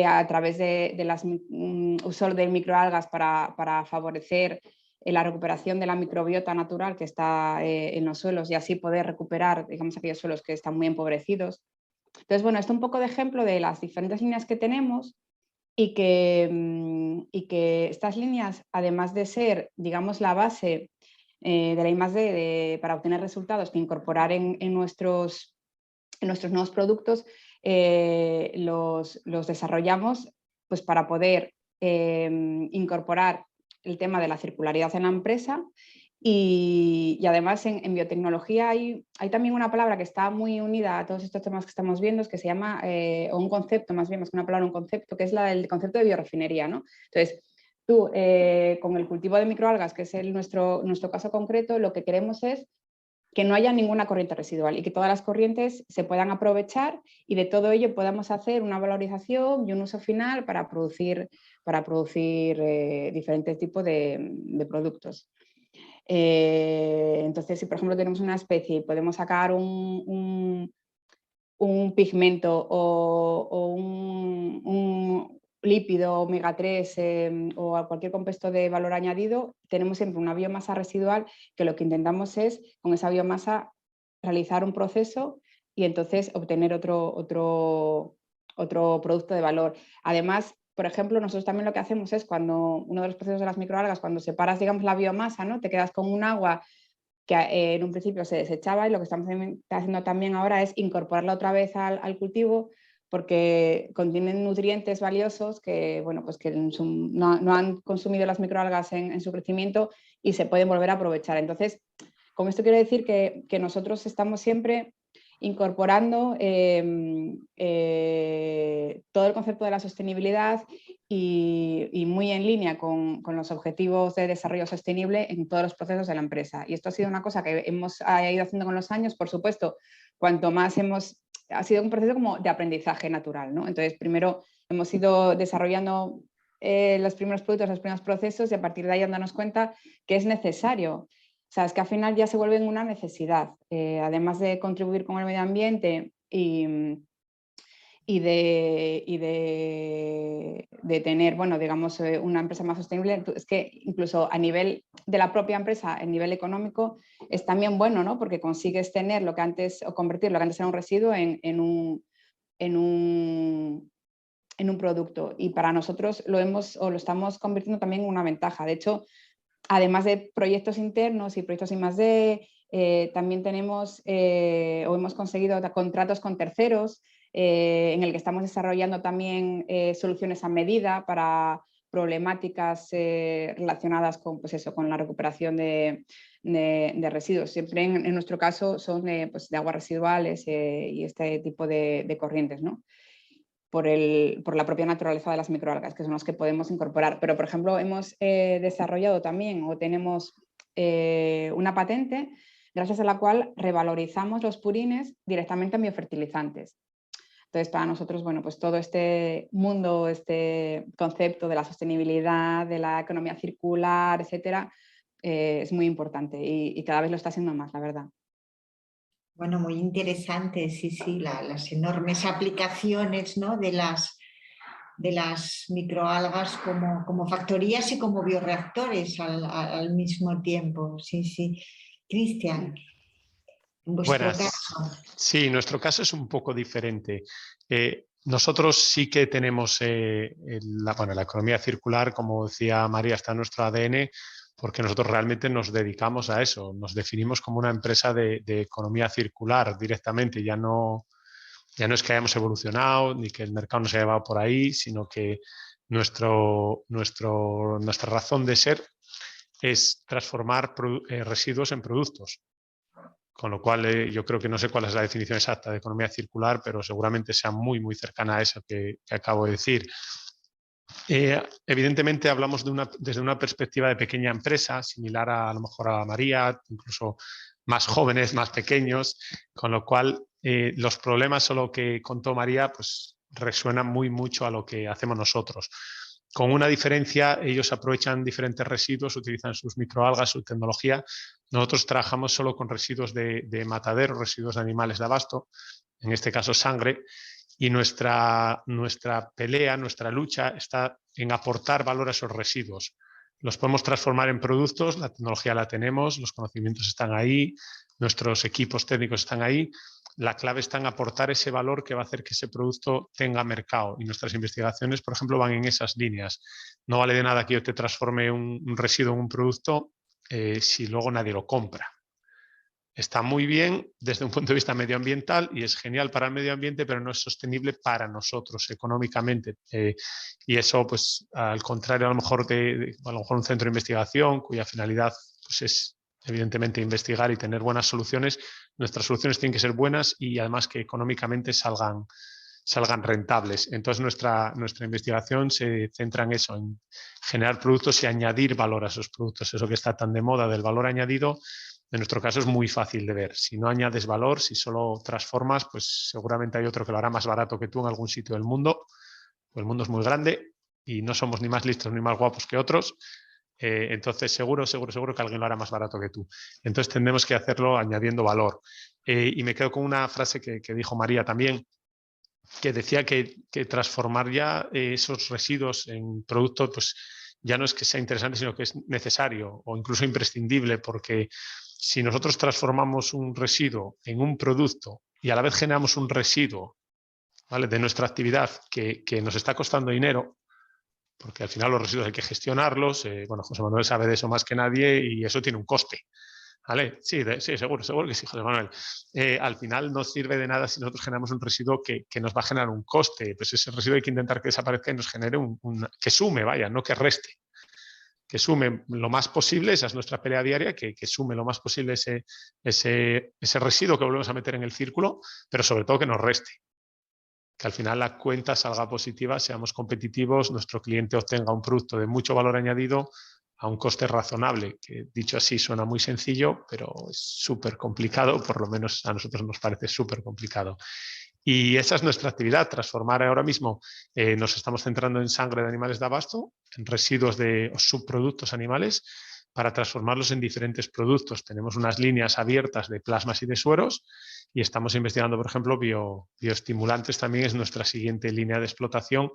a través de uso de microalgas para favorecer la recuperación de la microbiota natural que está en los suelos y así poder recuperar, digamos, aquellos suelos que están muy empobrecidos. Entonces, bueno, esto es un poco de ejemplo de las diferentes líneas que tenemos y que estas líneas, además de ser, digamos, la base de la I+D para obtener resultados que incorporar en nuestros nuevos productos, los desarrollamos pues, para poder incorporar el tema de la circularidad en la empresa y además en biotecnología hay también una palabra que está muy unida a todos estos temas que estamos viendo, es que se llama, o un concepto más bien, más que una palabra, un concepto, que es el concepto de biorefinería, ¿no? Entonces, tú, con el cultivo de microalgas, que es nuestro caso concreto, lo que queremos es que no haya ninguna corriente residual y que todas las corrientes se puedan aprovechar y de todo ello podamos hacer una valorización y un uso final para producir diferentes tipos de productos. Entonces, si por ejemplo tenemos una especie y podemos sacar un pigmento o un lípido omega 3 o cualquier compuesto de valor añadido, tenemos siempre una biomasa residual que lo que intentamos es con esa biomasa realizar un proceso y entonces obtener otro producto de valor. Además, por ejemplo, nosotros también lo que hacemos es cuando uno de los procesos de las microalgas, cuando separas, digamos, la biomasa, ¿no? Te quedas con un agua que en un principio se desechaba y lo que estamos haciendo también ahora es incorporarla otra vez al cultivo porque contienen nutrientes valiosos que, bueno, pues que no han consumido las microalgas en su crecimiento y se pueden volver a aprovechar. Entonces, con esto quiero decir que nosotros estamos siempre incorporando todo el concepto de la sostenibilidad y muy en línea con los objetivos de desarrollo sostenible en todos los procesos de la empresa. Y esto ha sido una cosa que hemos ido haciendo con los años, por supuesto, cuanto más ha sido un proceso como de aprendizaje natural, ¿no? Entonces, primero hemos ido desarrollando los primeros productos, los primeros procesos y a partir de ahí darnos cuenta que es necesario. O sea, es que al final ya se vuelven una necesidad, además de contribuir con el medio ambiente y de tener, bueno, digamos, una empresa más sostenible, es que incluso a nivel de la propia empresa, a nivel económico, es también bueno, ¿no? Porque consigues tener lo que antes, o convertir lo que antes era un residuo en un producto. Y para nosotros lo estamos convirtiendo también en una ventaja. De hecho, además de proyectos internos y proyectos I+D, también tenemos o hemos conseguido contratos con terceros en el que estamos desarrollando también soluciones a medida para problemáticas relacionadas con, pues eso, con la recuperación de residuos. Siempre en nuestro caso son pues de aguas residuales y este tipo de corrientes, ¿no? Por la propia naturaleza de las microalgas, que son las que podemos incorporar. Pero, por ejemplo, hemos desarrollado también o tenemos una patente gracias a la cual revalorizamos los purines directamente en biofertilizantes. Entonces, para nosotros, bueno, pues todo este mundo, este concepto de la sostenibilidad, de la economía circular, etcétera, es muy importante y cada vez lo está siendo más, la verdad. Bueno, muy interesante, sí, sí, las enormes aplicaciones, ¿no? de las microalgas como factorías y como bioreactores al mismo tiempo. Sí, sí. Cristian, en vuestro caso. Sí, nuestro caso es un poco diferente. Nosotros sí que tenemos la economía circular, como decía María, está en nuestro ADN, porque nosotros realmente nos dedicamos a eso. Nos definimos como una empresa de economía circular directamente. Ya no es que hayamos evolucionado ni que el mercado nos haya llevado por ahí, sino que nuestra razón de ser es transformar residuos en productos. Con lo cual, yo creo que no sé cuál es la definición exacta de economía circular, pero seguramente sea muy, muy cercana a eso que acabo de decir. Evidentemente hablamos desde una perspectiva de pequeña empresa, similar a lo mejor a María, incluso más jóvenes, más pequeños, con lo cual los problemas o lo que contó María pues resuenan mucho a lo que hacemos nosotros. Con una diferencia, ellos aprovechan diferentes residuos, utilizan sus microalgas, su tecnología. Nosotros trabajamos solo con residuos de matadero, residuos de animales de abasto, en este caso sangre, y nuestra pelea, nuestra lucha está en aportar valor a esos residuos. Los podemos transformar en productos, la tecnología la tenemos, los conocimientos están ahí, nuestros equipos técnicos están ahí. La clave está en aportar ese valor que va a hacer que ese producto tenga mercado, y nuestras investigaciones, por ejemplo, van en esas líneas. No vale de nada que yo te transforme un residuo en un producto si luego nadie lo compra. Está muy bien desde un punto de vista medioambiental y es genial para el medio ambiente, pero no es sostenible para nosotros económicamente. Y eso, pues, al contrario, a lo mejor un centro de investigación cuya finalidad pues, es evidentemente investigar y tener buenas soluciones, nuestras soluciones tienen que ser buenas y además que económicamente salgan rentables. Entonces nuestra investigación se centra en eso, en generar productos y añadir valor a esos productos. Eso que está tan de moda del valor añadido, en nuestro caso es muy fácil de ver. Si no añades valor, si solo transformas, pues seguramente hay otro que lo hará más barato que tú en algún sitio del mundo. Pues el mundo es muy grande y no somos ni más listos ni más guapos que otros. Entonces seguro que alguien lo hará más barato que tú. Entonces tendremos que hacerlo añadiendo valor. Y me quedo con una frase que dijo María también, que decía que transformar ya esos residuos en producto, pues ya no es que sea interesante, sino que es necesario o incluso imprescindible, porque si nosotros transformamos un residuo en un producto y a la vez generamos un residuo, ¿vale?, de nuestra actividad que nos está costando dinero, porque al final los residuos hay que gestionarlos, bueno, José Manuel sabe de eso más que nadie y eso tiene un coste. ¿Vale? Sí, seguro que sí, José Manuel. Al final no sirve de nada si nosotros generamos un residuo que nos va a generar un coste. Pues ese residuo hay que intentar que desaparezca y nos genere que sume, vaya, no que reste. Que sume lo más posible, esa es nuestra pelea diaria, que sume lo más posible ese residuo que volvemos a meter en el círculo, pero sobre todo que nos reste. Que al final la cuenta salga positiva, seamos competitivos, nuestro cliente obtenga un producto de mucho valor añadido a un coste razonable, que dicho así suena muy sencillo, pero es súper complicado, por lo menos a nosotros nos parece súper complicado. Y esa es nuestra actividad, transformar ahora mismo, nos estamos centrando en sangre de animales de abasto, en residuos de subproductos animales, para transformarlos en diferentes productos. Tenemos unas líneas abiertas de plasmas y de sueros y estamos investigando, por ejemplo, bioestimulantes también es nuestra siguiente línea de explotación,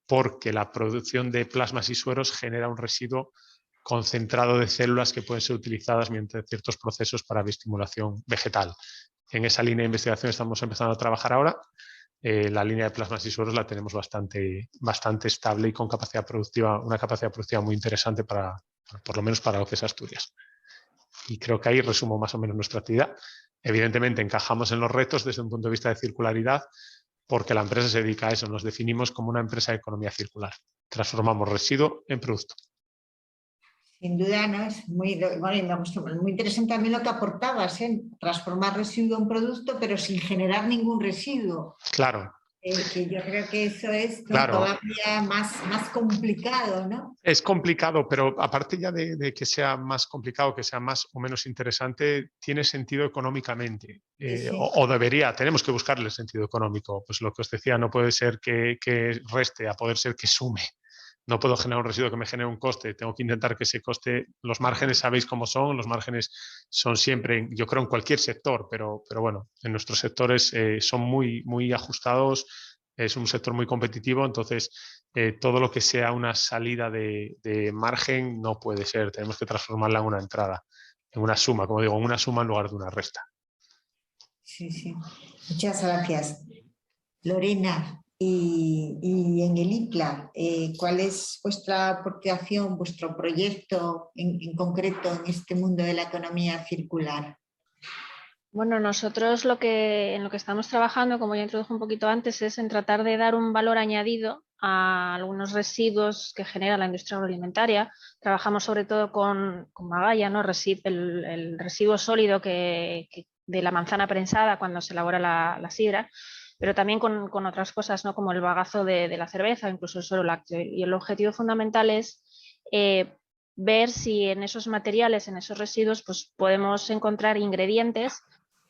porque la producción de plasmas y sueros genera un residuo concentrado de células que pueden ser utilizadas mediante ciertos procesos para bioestimulación vegetal. En esa línea de investigación estamos empezando a trabajar ahora. La línea de plasmas y sueros la tenemos bastante estable y con una capacidad productiva muy interesante por lo menos para lo que es Asturias. Y creo que ahí resumo más o menos nuestra actividad. Evidentemente encajamos en los retos desde un punto de vista de circularidad, porque la empresa se dedica a eso. Nos definimos como una empresa de economía circular. Transformamos residuo en producto. Sin duda, ¿no? Es me gustó, muy interesante también lo que aportabas, transformar residuo en producto, pero sin generar ningún residuo. Claro. Que yo creo que eso es claro, todavía más complicado, ¿no? Es complicado, pero aparte ya de que sea más complicado, que sea más o menos interesante, tiene sentido económicamente. Sí. O debería, tenemos que buscarle el sentido económico. Pues lo que os decía, no puede ser que reste, a poder ser que sume. No puedo generar un residuo que me genere un coste, tengo que intentar que ese coste, los márgenes sabéis cómo son, los márgenes son siempre, yo creo en cualquier sector, pero bueno, en nuestros sectores son muy ajustados, es un sector muy competitivo, entonces todo lo que sea una salida de margen no puede ser, tenemos que transformarla en una entrada, en una suma, como digo, en una suma en lugar de una resta. Sí. Muchas gracias. Lorena, y en el IPLA, ¿cuál es vuestra aportación, vuestro proyecto en concreto en este mundo de la economía circular? Bueno, nosotros en lo que estamos trabajando, como ya introduje un poquito antes, es en tratar de dar un valor añadido a algunos residuos que genera la industria agroalimentaria. Trabajamos sobre todo con magalla, ¿no? El residuo sólido de la manzana prensada cuando se elabora la sidra. pero también con otras cosas, ¿no? Como el bagazo de la cerveza, incluso el suero lácteo. Y el objetivo fundamental es ver si en esos materiales, en esos residuos, pues podemos encontrar ingredientes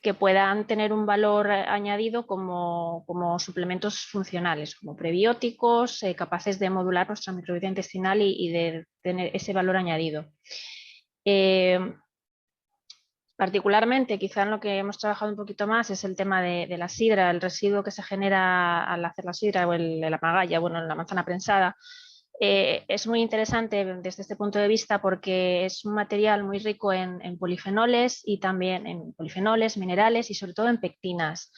que puedan tener un valor añadido como suplementos funcionales, como prebióticos, capaces de modular nuestra microbiota intestinal y de tener ese valor añadido. Particularmente, quizá en lo que hemos trabajado un poquito más es el tema de la sidra, el residuo que se genera al hacer la sidra o la magalla, bueno, la manzana prensada. Es muy interesante desde este punto de vista porque es un material muy rico en polifenoles y también en polifenoles, minerales y sobre todo en pectinas.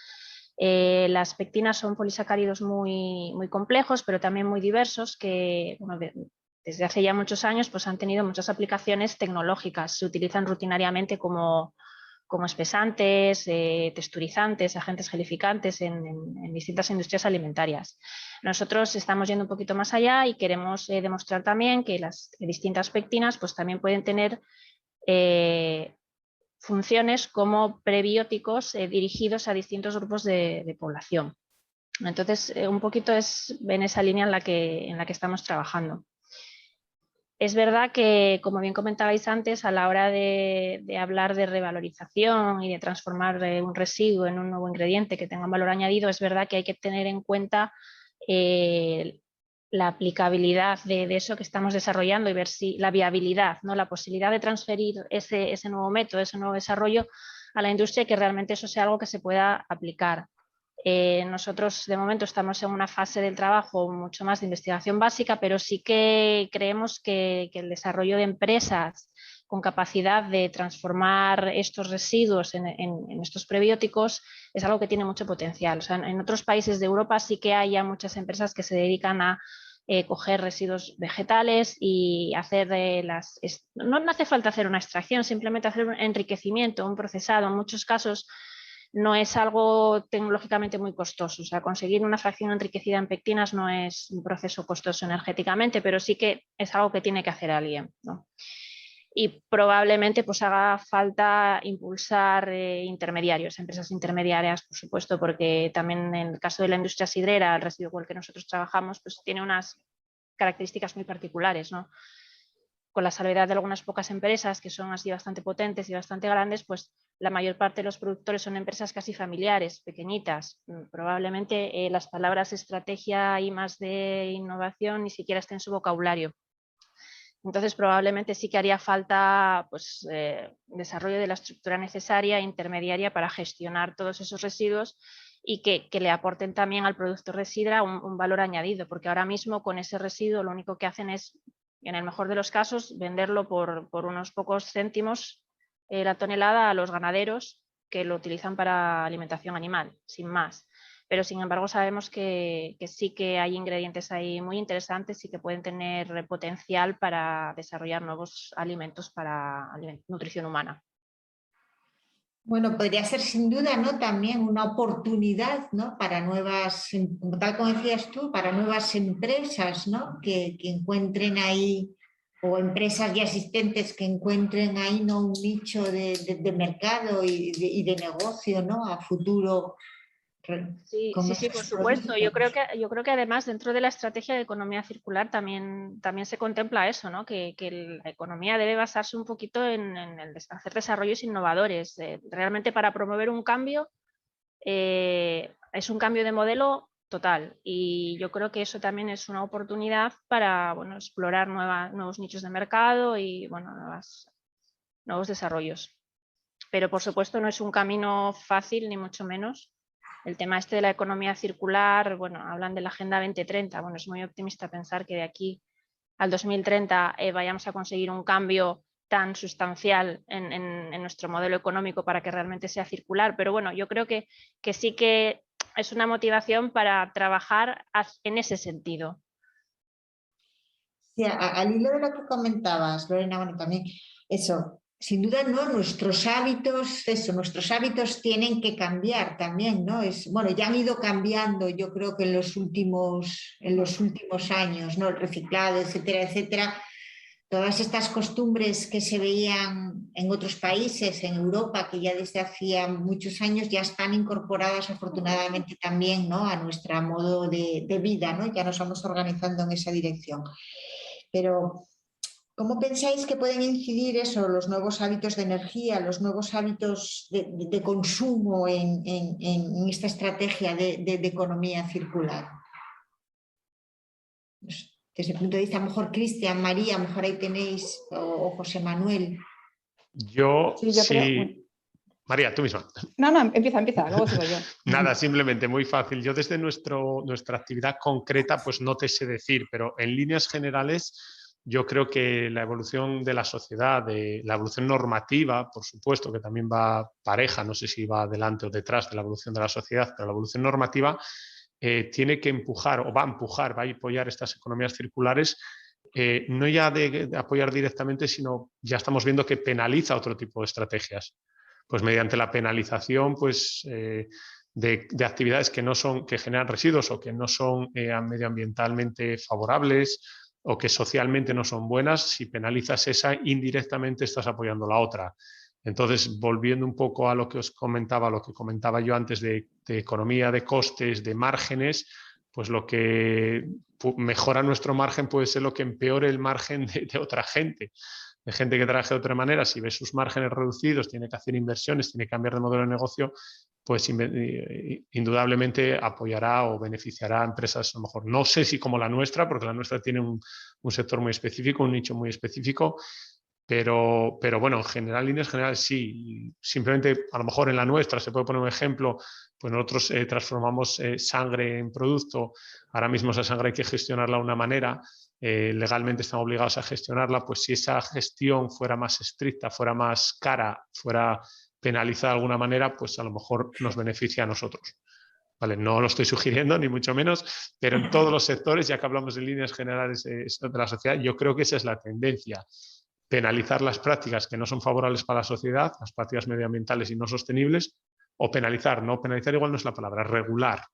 Las pectinas son polisacáridos muy complejos, pero también muy diversos que, bueno, desde hace ya muchos años pues han tenido muchas aplicaciones tecnológicas. Se utilizan rutinariamente como espesantes, texturizantes, agentes gelificantes en distintas industrias alimentarias. Nosotros estamos yendo un poquito más allá y queremos demostrar también que las distintas pectinas pues también pueden tener funciones como prebióticos dirigidos a distintos grupos de población. Entonces, un poquito es en esa línea en la que estamos trabajando. Es verdad que, como bien comentabais antes, a la hora de hablar de revalorización y de transformar un residuo en un nuevo ingrediente que tenga un valor añadido, es verdad que hay que tener en cuenta la aplicabilidad de eso que estamos desarrollando y ver si la viabilidad, ¿no? La posibilidad de transferir ese nuevo método, ese nuevo desarrollo a la industria y que realmente eso sea algo que se pueda aplicar. Nosotros de momento estamos en una fase del trabajo mucho más de investigación básica, pero sí que creemos que el desarrollo de empresas con capacidad de transformar estos residuos en estos prebióticos es algo que tiene mucho potencial. O sea, en otros países de Europa sí que hay ya muchas empresas que se dedican a coger residuos vegetales y hacer no hace falta hacer una extracción, simplemente hacer un enriquecimiento, un procesado. En muchos casos no es algo tecnológicamente muy costoso, o sea, conseguir una fracción enriquecida en pectinas no es un proceso costoso energéticamente, pero sí que es algo que tiene que hacer alguien, ¿no? Y probablemente pues haga falta impulsar intermediarios, empresas intermediarias, por supuesto, porque también en el caso de la industria sidrera, el residuo con el que nosotros trabajamos, pues tiene unas características muy particulares, ¿no? Con la salvedad de algunas pocas empresas que son así bastante potentes y bastante grandes, pues la mayor parte de los productores son empresas casi familiares, pequeñitas. Probablemente las palabras estrategia y más de innovación ni siquiera estén en su vocabulario. Entonces probablemente sí que haría falta pues, desarrollo de la estructura necesaria intermediaria para gestionar todos esos residuos y que le aporten también al productor de sidra un valor añadido, porque ahora mismo con ese residuo lo único que hacen es, en el mejor de los casos, venderlo por unos pocos céntimos la tonelada a los ganaderos que lo utilizan para alimentación animal, sin más. Pero sin embargo sabemos que sí que hay ingredientes ahí muy interesantes y que pueden tener potencial para desarrollar nuevos alimentos para nutrición humana. Bueno, podría ser sin duda, ¿no? También una oportunidad, ¿no? Para nuevas, tal como decías tú, para nuevas empresas, ¿no? Que encuentren ahí, o empresas ya existentes que encuentren ahí, ¿no? Un nicho de mercado y de negocio, ¿no? A futuro. Sí, por supuesto. Yo creo que además dentro de la estrategia de economía circular también se contempla eso, ¿no? Que la economía debe basarse un poquito en hacer desarrollos innovadores. Realmente para promover un cambio es un cambio de modelo total y yo creo que eso también es una oportunidad para explorar nuevos nichos de mercado y nuevos desarrollos. Pero por supuesto no es un camino fácil ni mucho menos. El tema de la economía circular, hablan de la Agenda 2030, es muy optimista pensar que de aquí al 2030 vayamos a conseguir un cambio tan sustancial en nuestro modelo económico para que realmente sea circular, pero yo creo que sí que es una motivación para trabajar en ese sentido. Sí, al hilo de lo que comentabas, Lorena, también eso. Sin duda, ¿no? Nuestros hábitos tienen que cambiar también, ¿no? Ya han ido cambiando, yo creo que en los últimos años, ¿no? El reciclado, etcétera, etcétera. todas estas costumbres que se veían en otros países, en Europa, que ya desde hacía muchos años ya están incorporadas afortunadamente también, ¿no?, a nuestro modo de vida, ¿no? Ya nos vamos organizando en esa dirección. Pero ¿cómo pensáis que pueden incidir eso, los nuevos hábitos de energía, los nuevos hábitos de consumo en esta estrategia de economía circular? Desde el punto de vista, a lo mejor Cristian, María, a lo mejor ahí tenéis, o José Manuel. Yo Sí. creo... María, tú misma. No, empieza, luego sigo yo. Nada, simplemente muy fácil. Yo desde nuestra actividad concreta pues no te sé decir, pero en líneas generales yo creo que la evolución de la sociedad, la evolución normativa, por supuesto que también va pareja, no sé si va adelante o detrás de la evolución de la sociedad, pero la evolución normativa tiene que empujar o va a apoyar estas economías circulares, no ya de apoyar directamente, sino ya estamos viendo que penaliza otro tipo de estrategias. Pues mediante la penalización pues, de actividades que generan residuos o que no son medioambientalmente favorables o que socialmente no son buenas, si penalizas esa, indirectamente estás apoyando la otra. Entonces, volviendo un poco a lo que os comentaba, lo que comentaba yo antes de economía, de costes, de márgenes, pues lo que mejora nuestro margen puede ser lo que empeore el margen de otra gente. De gente que trabaja de otra manera, si ve sus márgenes reducidos, tiene que hacer inversiones, tiene que cambiar de modelo de negocio, pues indudablemente apoyará o beneficiará a empresas, a lo mejor, no sé si como la nuestra, porque la nuestra tiene un sector muy específico, un nicho muy específico, pero bueno, en general, líneas generales sí. Simplemente, a lo mejor en la nuestra se puede poner un ejemplo, pues nosotros transformamos sangre en producto, ahora mismo esa sangre hay que gestionarla de una manera, legalmente estamos obligados a gestionarla, pues si esa gestión fuera más estricta, fuera más cara, fuera penalizada de alguna manera, pues a lo mejor nos beneficia a nosotros. Vale, no lo estoy sugiriendo, ni mucho menos, pero en todos los sectores, ya que hablamos de líneas generales de la sociedad, yo creo que esa es la tendencia. Penalizar las prácticas que no son favorables para la sociedad, las prácticas medioambientales y no sostenibles, o penalizar, no penalizar igual no es la palabra, regular,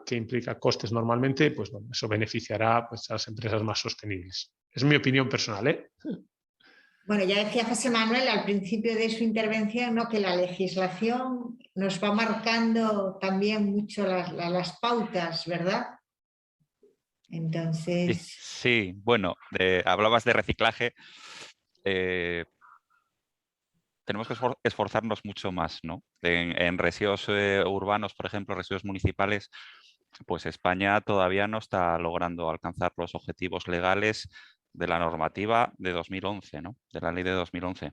que implica costes normalmente, pues bueno, eso beneficiará pues, a las empresas más sostenibles. Es mi opinión personal, ¿eh? Bueno, ya decía José Manuel al principio de su intervención, ¿no?, que la legislación nos va marcando también mucho las pautas, ¿verdad? Entonces... Sí, bueno, hablabas de reciclaje. Tenemos que esforzarnos mucho más, ¿no? En residuos urbanos, por ejemplo, residuos municipales, pues España todavía no está logrando alcanzar los objetivos legales de la normativa de 2011, ¿no?, de la ley de 2011.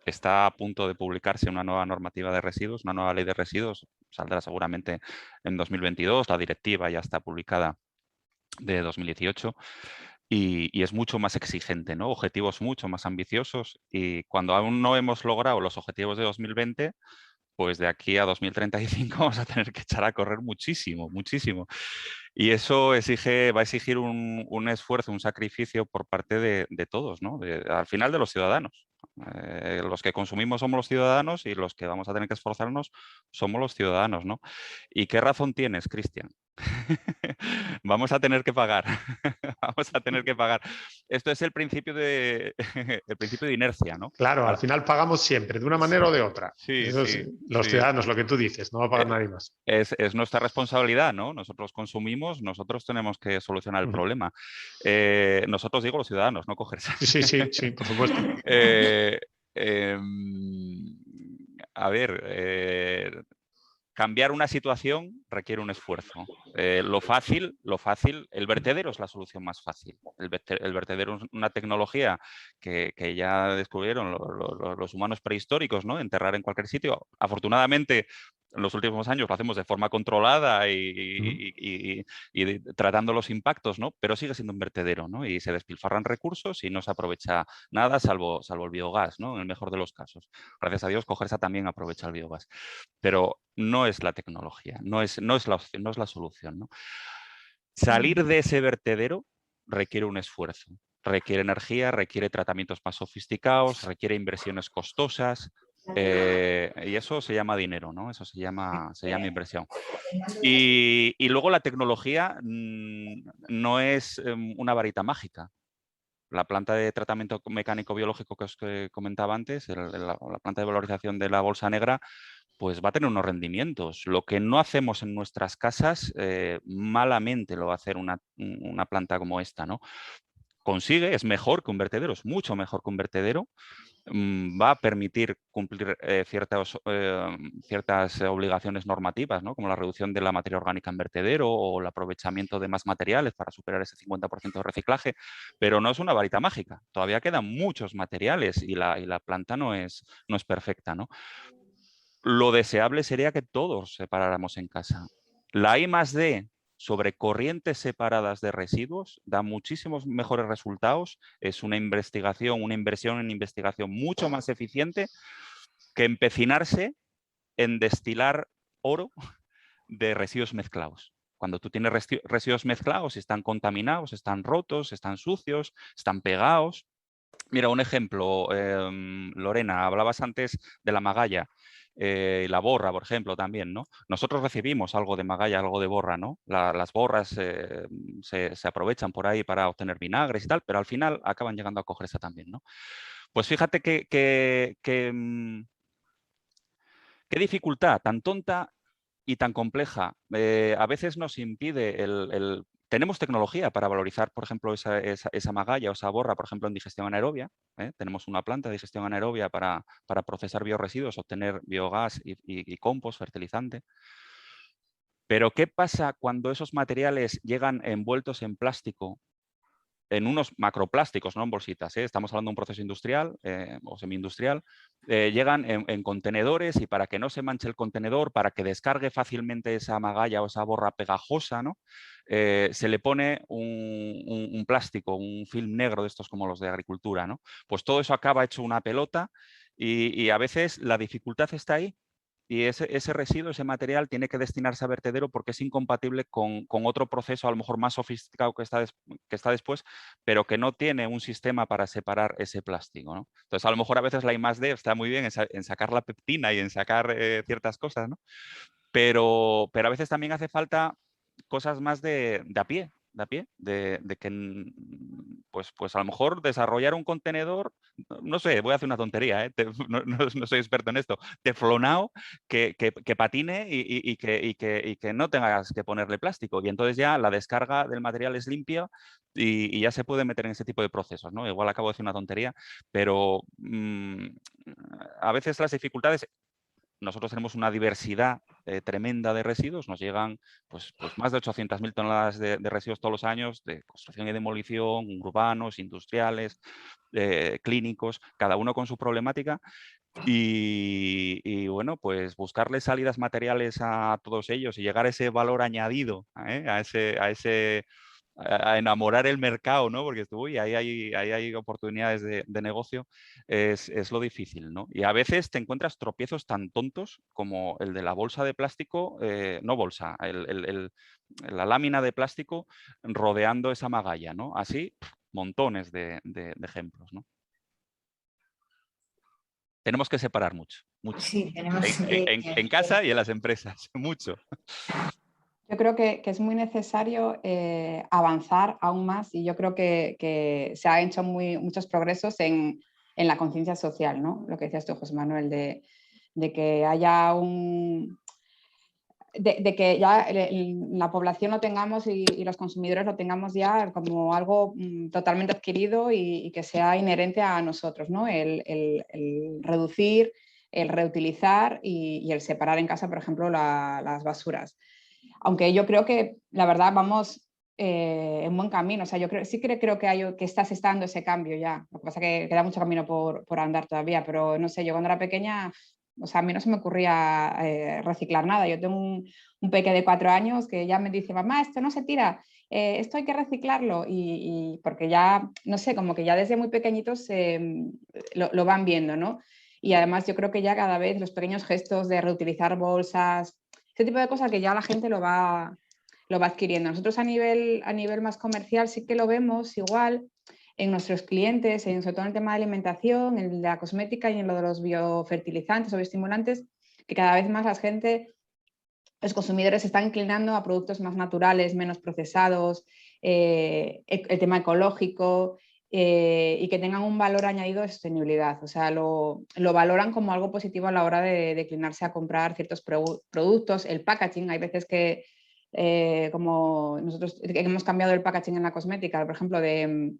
Está a punto de publicarse una nueva normativa de residuos, una nueva ley de residuos, saldrá seguramente en 2022, la directiva ya está publicada de 2018 y es mucho más exigente, ¿no? Objetivos mucho más ambiciosos, y cuando aún no hemos logrado los objetivos de 2020, pues de aquí a 2035 vamos a tener que echar a correr muchísimo, muchísimo. Y eso va a exigir un esfuerzo, un sacrificio por parte de todos, ¿no? Al final de los ciudadanos. Los que consumimos somos los ciudadanos y los que vamos a tener que esforzarnos somos los ciudadanos, ¿no? ¿Y qué razón tienes, Cristian? Vamos a tener que pagar. Vamos a tener que pagar. Esto es el principio de inercia, ¿no? Claro, al final pagamos siempre, de una manera o de otra. Sí, los ciudadanos, lo que tú dices, no va a pagar nadie más. Es nuestra responsabilidad, ¿no? Nosotros consumimos, nosotros tenemos que solucionar el problema. Nosotros digo los ciudadanos, no cogerse. Sí, por supuesto. A ver, cambiar una situación requiere un esfuerzo. Lo fácil, el vertedero es la solución más fácil. El vertedero es una tecnología que ya descubrieron los humanos prehistóricos, ¿no? Enterrar en cualquier sitio. Afortunadamente, en los últimos años lo hacemos de forma controlada y tratando los impactos, ¿no? Pero sigue siendo un vertedero, ¿no? Y se despilfarran recursos y no se aprovecha nada salvo el biogás, ¿no? En el mejor de los casos. Gracias a Dios, Cogersa también aprovecha el biogás. Pero no es la tecnología, no es la opción, no es la solución, ¿no? Salir de ese vertedero requiere un esfuerzo. Requiere energía, requiere tratamientos más sofisticados, requiere inversiones costosas, y eso se llama dinero, ¿no? Eso se llama inversión. Y luego la tecnología no es una varita mágica. la planta de tratamiento mecánico biológico que os comentaba antes, la planta de valorización de la bolsa negra, pues va a tener unos rendimientos. Lo que no hacemos en nuestras casas, malamente lo va a hacer una planta como esta, ¿no? Consigue, es mejor que un vertedero, es mucho mejor que un vertedero, va a permitir cumplir ciertas obligaciones normativas, ¿no? Como la reducción de la materia orgánica en vertedero o el aprovechamiento de más materiales para superar ese 50% de reciclaje, pero no es una varita mágica. Todavía quedan muchos materiales y la planta no es perfecta, ¿no? Lo deseable sería que todos separáramos en casa. La I+D sobre corrientes separadas de residuos da muchísimos mejores resultados. Es una inversión en investigación mucho más eficiente que empecinarse en destilar oro de residuos mezclados. Cuando tú tienes residuos mezclados, están contaminados, están rotos, están sucios, están pegados. Mira, un ejemplo, Lorena, hablabas antes de la magalla. La borra, por ejemplo, también, ¿no? Nosotros recibimos algo de magalla, algo de borra, ¿no? Las borras se aprovechan por ahí para obtener vinagres y tal, pero al final acaban llegando a cogerse también, ¿no? Pues fíjate qué dificultad tan tonta y tan compleja. A veces nos impide Tenemos tecnología para valorizar, por ejemplo, esa magalla o esa borra, por ejemplo, en digestión anaerobia. Tenemos una planta de digestión anaerobia para procesar bioresiduos, obtener biogás y compost, fertilizante. Pero ¿qué pasa cuando esos materiales llegan envueltos en plástico, en unos macroplásticos, no en bolsitas, estamos hablando de un proceso industrial o semi-industrial, llegan en contenedores y para que no se manche el contenedor, para que descargue fácilmente esa magalla o esa borra pegajosa, ¿no? Se le pone un plástico, un film negro de estos como los de agricultura, ¿no? Pues todo eso acaba hecho una pelota y a veces la dificultad está ahí. Y ese residuo, ese material, tiene que destinarse a vertedero porque es incompatible con otro proceso, a lo mejor más sofisticado que está después, pero que no tiene un sistema para separar ese plástico, ¿no? Entonces, a lo mejor a veces la I+D está muy bien en sacar la peptina y en sacar ciertas cosas, ¿no? Pero a veces también hace falta cosas más de a pie, de que pues a lo mejor desarrollar un contenedor, no sé, voy a hacer una tontería, no soy experto en esto, teflonado, que patine y que no tengas que ponerle plástico. Y entonces ya la descarga del material es limpia y ya se puede meter en ese tipo de procesos, ¿no? Igual acabo de decir una tontería, pero a veces las dificultades... Nosotros tenemos una diversidad tremenda de residuos, nos llegan pues más de 800.000 toneladas de residuos todos los años, de construcción y demolición, urbanos, industriales, clínicos, cada uno con su problemática. Y bueno, pues buscarle salidas materiales a todos ellos y llegar a ese valor añadido, a enamorar el mercado, ¿no? Porque ahí hay oportunidades de negocio, es lo difícil, ¿no? Y a veces te encuentras tropiezos tan tontos como el de la bolsa de plástico, no bolsa, la lámina de plástico rodeando esa magalla, ¿no? Así, montones de ejemplos, ¿no? Tenemos que separar mucho. Sí, tenemos en casa y en las empresas, mucho. Yo creo que es muy necesario avanzar aún más y yo creo que se han hecho muchos progresos en la conciencia social, ¿no? Lo que decías tú, José Manuel, de que haya de que ya la población lo tengamos y los consumidores lo tengamos ya como algo totalmente adquirido y que sea inherente a nosotros, ¿no? El reducir, el reutilizar y el separar en casa, por ejemplo, las basuras. Aunque yo creo que, la verdad, vamos en buen camino. O sea, yo creo que se está dando ese cambio ya. Lo que pasa es que queda mucho camino por andar todavía, pero no sé, yo cuando era pequeña, o sea, a mí no se me ocurría reciclar nada. Yo tengo un peque de 4 años que ya me dice, mamá, esto no se tira, esto hay que reciclarlo. Y porque ya, no sé, como que ya desde muy pequeñitos lo van viendo, ¿no? Y además yo creo que ya cada vez los pequeños gestos de reutilizar bolsas, este tipo de cosas que ya la gente lo va adquiriendo. Nosotros a nivel más comercial sí que lo vemos igual en nuestros clientes, sobre todo en el tema de alimentación, en la cosmética y en lo de los biofertilizantes o bioestimulantes, que cada vez más los consumidores se están inclinando a productos más naturales, menos procesados, el tema ecológico. y que tengan un valor añadido de sostenibilidad. O sea, lo valoran como algo positivo a la hora de declinarse a comprar ciertos productos. El packaging, hay veces que como nosotros hemos cambiado el packaging en la cosmética, por ejemplo, de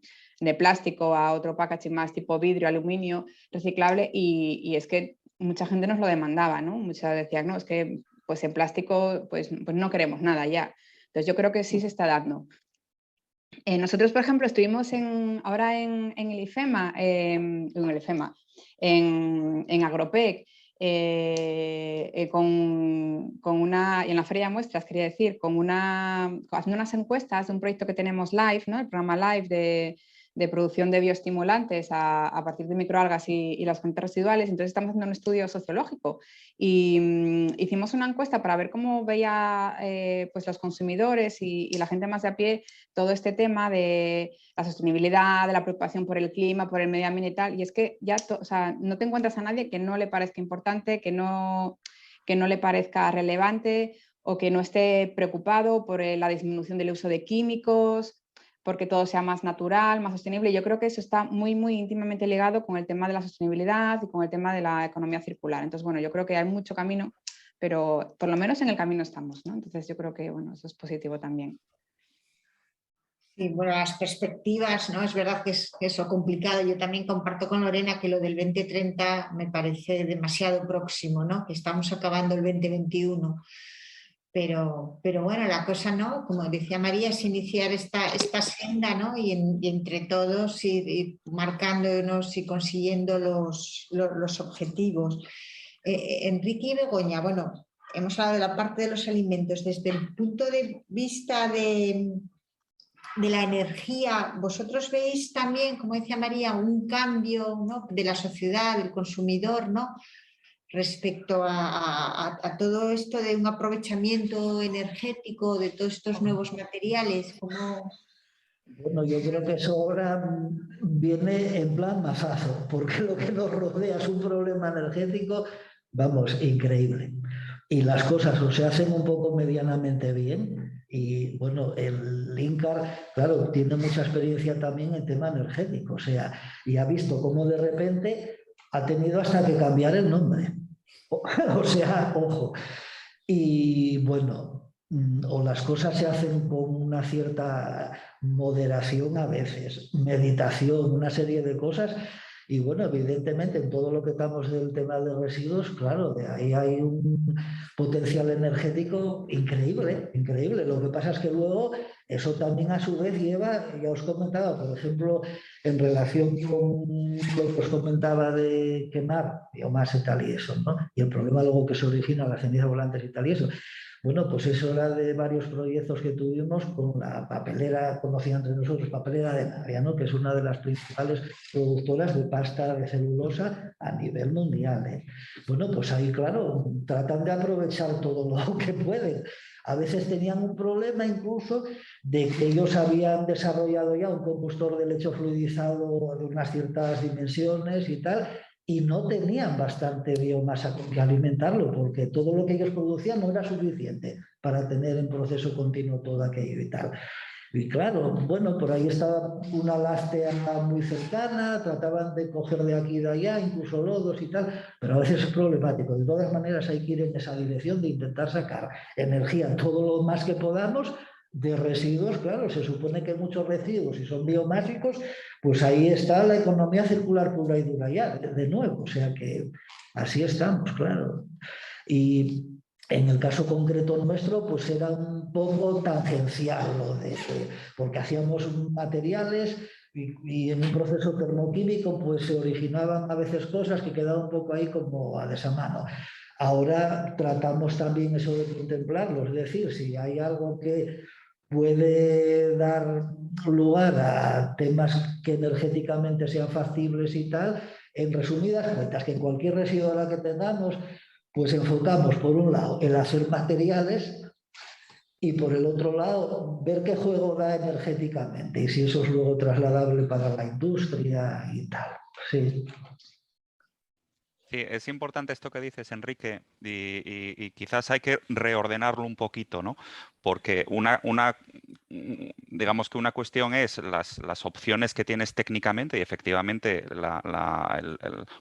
plástico a otro packaging más tipo vidrio, aluminio, reciclable, y es que mucha gente nos lo demandaba, ¿no? Muchas decían, no, es que pues en plástico pues no queremos nada ya. Entonces yo creo que sí se está dando. Nosotros, por ejemplo, estuvimos ahora en el IFEMA, en Agropec, y en la feria de muestras, quería decir, haciendo unas encuestas de un proyecto que tenemos live, ¿no? El programa live de producción de bioestimulantes a partir de microalgas y las fuentes residuales. Entonces estamos haciendo un estudio sociológico y hicimos una encuesta para ver cómo veía pues los consumidores y la gente más de a pie todo este tema de la sostenibilidad, de la preocupación por el clima, por el medio ambiente y tal. Y es que ya no te encuentras a nadie que no le parezca importante, que no le parezca relevante o que no esté preocupado por la disminución del uso de químicos, porque todo sea más natural, más sostenible. Yo creo que eso está muy, muy íntimamente ligado con el tema de la sostenibilidad y con el tema de la economía circular. Entonces, bueno, yo creo que hay mucho camino, pero por lo menos en el camino estamos, ¿no? Entonces, yo creo que, bueno, eso es positivo también. Sí, bueno, las perspectivas, ¿no? Es verdad que es eso complicado. Yo también comparto con Lorena que lo del 2030 me parece demasiado próximo, ¿no? Que estamos acabando el 2021. Pero bueno, la cosa, ¿no? Como decía María, es iniciar esta senda, ¿no? Y entre todos ir marcándonos y consiguiendo los objetivos. Enrique y Begoña, bueno, hemos hablado de la parte de los alimentos. Desde el punto de vista de la energía, ¿vosotros veis también, como decía María, un cambio, ¿no? De la sociedad, del consumidor, ¿no? Respecto a todo esto de un aprovechamiento energético de todos estos nuevos materiales? ¿Cómo? Bueno, yo creo que eso ahora viene en plan masazo, porque lo que nos rodea es un problema energético, vamos, increíble. Y las cosas o se hacen un poco medianamente bien, y bueno, el INCAR, claro, tiene mucha experiencia también en tema energético, o sea, y ha visto cómo de repente ha tenido hasta que cambiar el nombre. O sea, ojo. Y bueno, o las cosas se hacen con una cierta moderación a veces, meditación, una serie de cosas. Y bueno, evidentemente en todo lo que estamos del tema de residuos, claro, de ahí hay un potencial energético increíble, increíble. Lo que pasa es que luego eso también a su vez lleva, ya os comentaba, por ejemplo, en relación con lo que os comentaba de quemar biomasa y tal y eso, ¿no? Y el problema luego que se origina las cenizas volantes y tal y eso. Bueno, pues eso era de varios proyectos que tuvimos con la papelera, conocida entre nosotros, Papelera de Navia, ¿no? Que es una de las principales productoras de pasta de celulosa a nivel mundial, ¿eh? Bueno, pues ahí, claro, tratan de aprovechar todo lo que pueden. A veces tenían un problema incluso de que ellos habían desarrollado ya un compostor de lecho fluidizado de unas ciertas dimensiones y tal, y no tenían bastante biomasa con que alimentarlo, porque todo lo que ellos producían no era suficiente para tener en proceso continuo todo aquello y tal. Y claro, bueno, por ahí estaba una láctea muy cercana, trataban de coger de aquí y de allá, incluso lodos y tal, pero a veces es problemático. De todas maneras hay que ir en esa dirección de intentar sacar energía todo lo más que podamos de residuos. Claro, se supone que muchos residuos, si son biomásicos, pues ahí está la economía circular pura y dura ya, de nuevo. O sea que así estamos, claro. Y en el caso concreto nuestro, pues era un poco tangencial lo de porque hacíamos materiales y en un proceso termoquímico pues se originaban a veces cosas que quedaban un poco ahí como a desamano. Ahora tratamos también eso de contemplarlo, es decir, si hay algo que puede dar lugar a temas que energéticamente sean factibles y tal, en resumidas cuentas, que en cualquier residuo a la que tengamos, pues enfocamos por un lado el hacer materiales y por el otro lado ver qué juego da energéticamente y si eso es luego trasladable para la industria y tal. Sí. Sí, es importante esto que dices, Enrique, y quizás hay que reordenarlo un poquito, ¿no? Porque digamos que una cuestión es las opciones que tienes técnicamente y efectivamente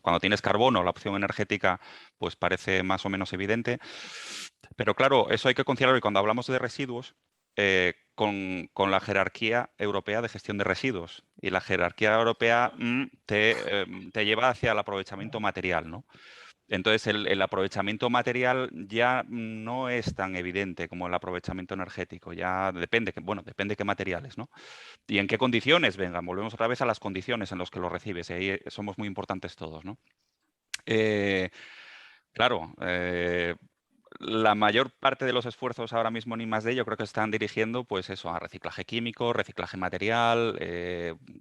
cuando tienes carbono, la opción energética pues parece más o menos evidente, pero claro, eso hay que considerarlo y cuando hablamos de residuos, con la jerarquía europea de gestión de residuos. Y la jerarquía europea te lleva hacia el aprovechamiento material, ¿no? Entonces, el aprovechamiento material ya no es tan evidente como el aprovechamiento energético. Ya depende, depende qué materiales, ¿no? Y en qué condiciones vengan. Volvemos otra vez a las condiciones en las que lo recibes. Y ahí somos muy importantes todos, ¿no? Claro, la mayor parte de los esfuerzos ahora mismo en I+D yo creo que están dirigiendo pues eso, a reciclaje químico, reciclaje material,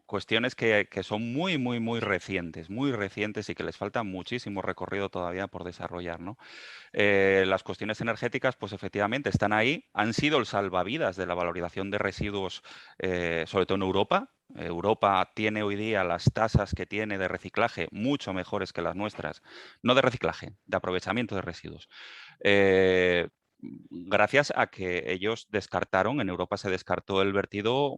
cuestiones que son muy recientes y que les falta muchísimo recorrido todavía por desarrollar, ¿no? Las cuestiones energéticas, pues efectivamente están ahí, han sido el salvavidas de la valorización de residuos, sobre todo en Europa. Europa tiene hoy día las tasas que tiene de reciclaje mucho mejores que las nuestras, no de reciclaje, de aprovechamiento de residuos. Gracias a que ellos descartaron, en Europa se descartó el vertido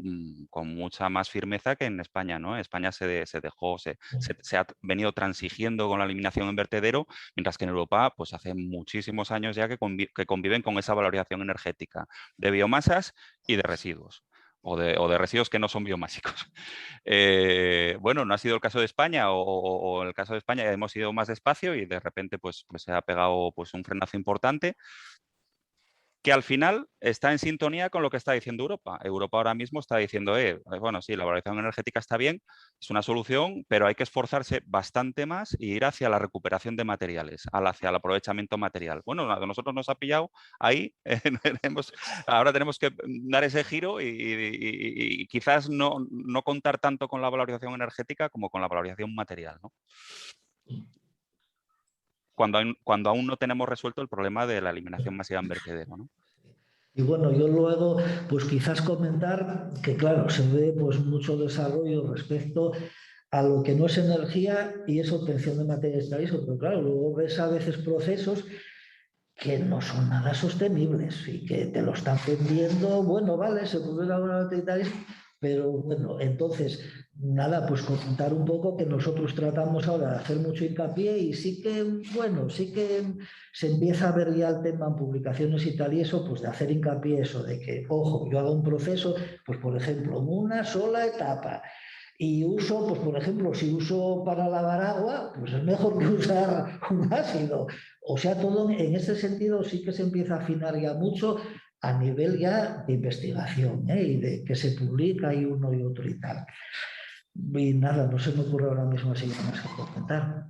con mucha más firmeza que en España, ¿no? En España se ha venido transigiendo con la eliminación en vertedero, mientras que en Europa pues hace muchísimos años ya que conviven con esa valorización energética de biomasas y de residuos. O de residuos que no son biomásicos. Bueno, no ha sido el caso de España o en el caso de España ya hemos ido más despacio y de repente pues se ha pegado pues un frenazo importante que al final está en sintonía con lo que está diciendo Europa. Europa ahora mismo está diciendo, bueno, sí, la valorización energética está bien, es una solución, pero hay que esforzarse bastante más e ir hacia la recuperación de materiales, hacia el aprovechamiento material. Bueno, a nosotros nos ha pillado ahí, ahora tenemos que dar ese giro y quizás no contar tanto con la valorización energética como con la valorización material, ¿no? Cuando aún no tenemos resuelto el problema de la eliminación masiva en vertedero, ¿no? Y bueno, yo luego, pues quizás comentar que, claro, se ve pues mucho desarrollo respecto a lo que no es energía y es obtención de materiales y tal, pero claro, luego ves a veces procesos que no son nada sostenibles y que te lo están vendiendo, bueno, vale, se puede elaborar y tal, pero bueno, entonces, nada, pues comentar un poco que nosotros tratamos ahora de hacer mucho hincapié y sí que, bueno, sí que se empieza a ver ya el tema en publicaciones y tal y eso, pues de hacer hincapié eso, de que, ojo, yo hago un proceso, pues por ejemplo, en una sola etapa, y uso, pues por ejemplo, si uso para lavar agua, pues es mejor que usar un ácido. O sea, todo en ese sentido sí que se empieza a afinar ya mucho a nivel ya de investigación, y de que se publica y uno y otro y tal. Y nada, no se me ocurre ahora mismo así más que comentar.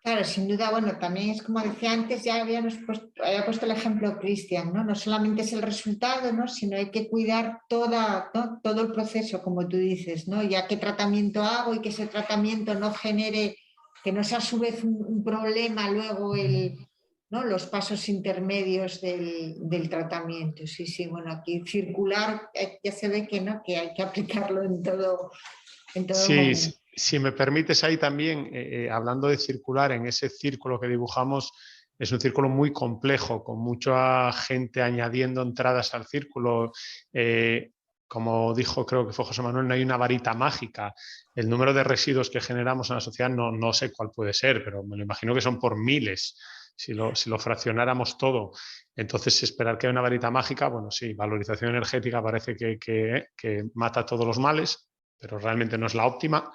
Claro, sin duda, bueno, también es como decía antes, ya había puesto el ejemplo Cristian, ¿no? No solamente es el resultado, ¿no? Sino hay que cuidar todo el proceso, como tú dices, ¿no? Ya qué tratamiento hago y que ese tratamiento no genere, que no sea a su vez un problema luego ¿no? Los pasos intermedios del tratamiento. Sí, bueno, aquí circular ya se ve que, ¿no? Que hay que aplicarlo en todo Sí, si me permites ahí también, hablando de circular, en ese círculo que dibujamos, es un círculo muy complejo, con mucha gente añadiendo entradas al círculo. Como dijo, creo que fue José Manuel, no hay una varita mágica. El número de residuos que generamos en la sociedad no sé cuál puede ser, pero me lo imagino que son por miles, si lo fraccionáramos todo. Entonces, esperar que haya una varita mágica, bueno, sí, valorización energética parece que mata todos los males, pero realmente no es la óptima.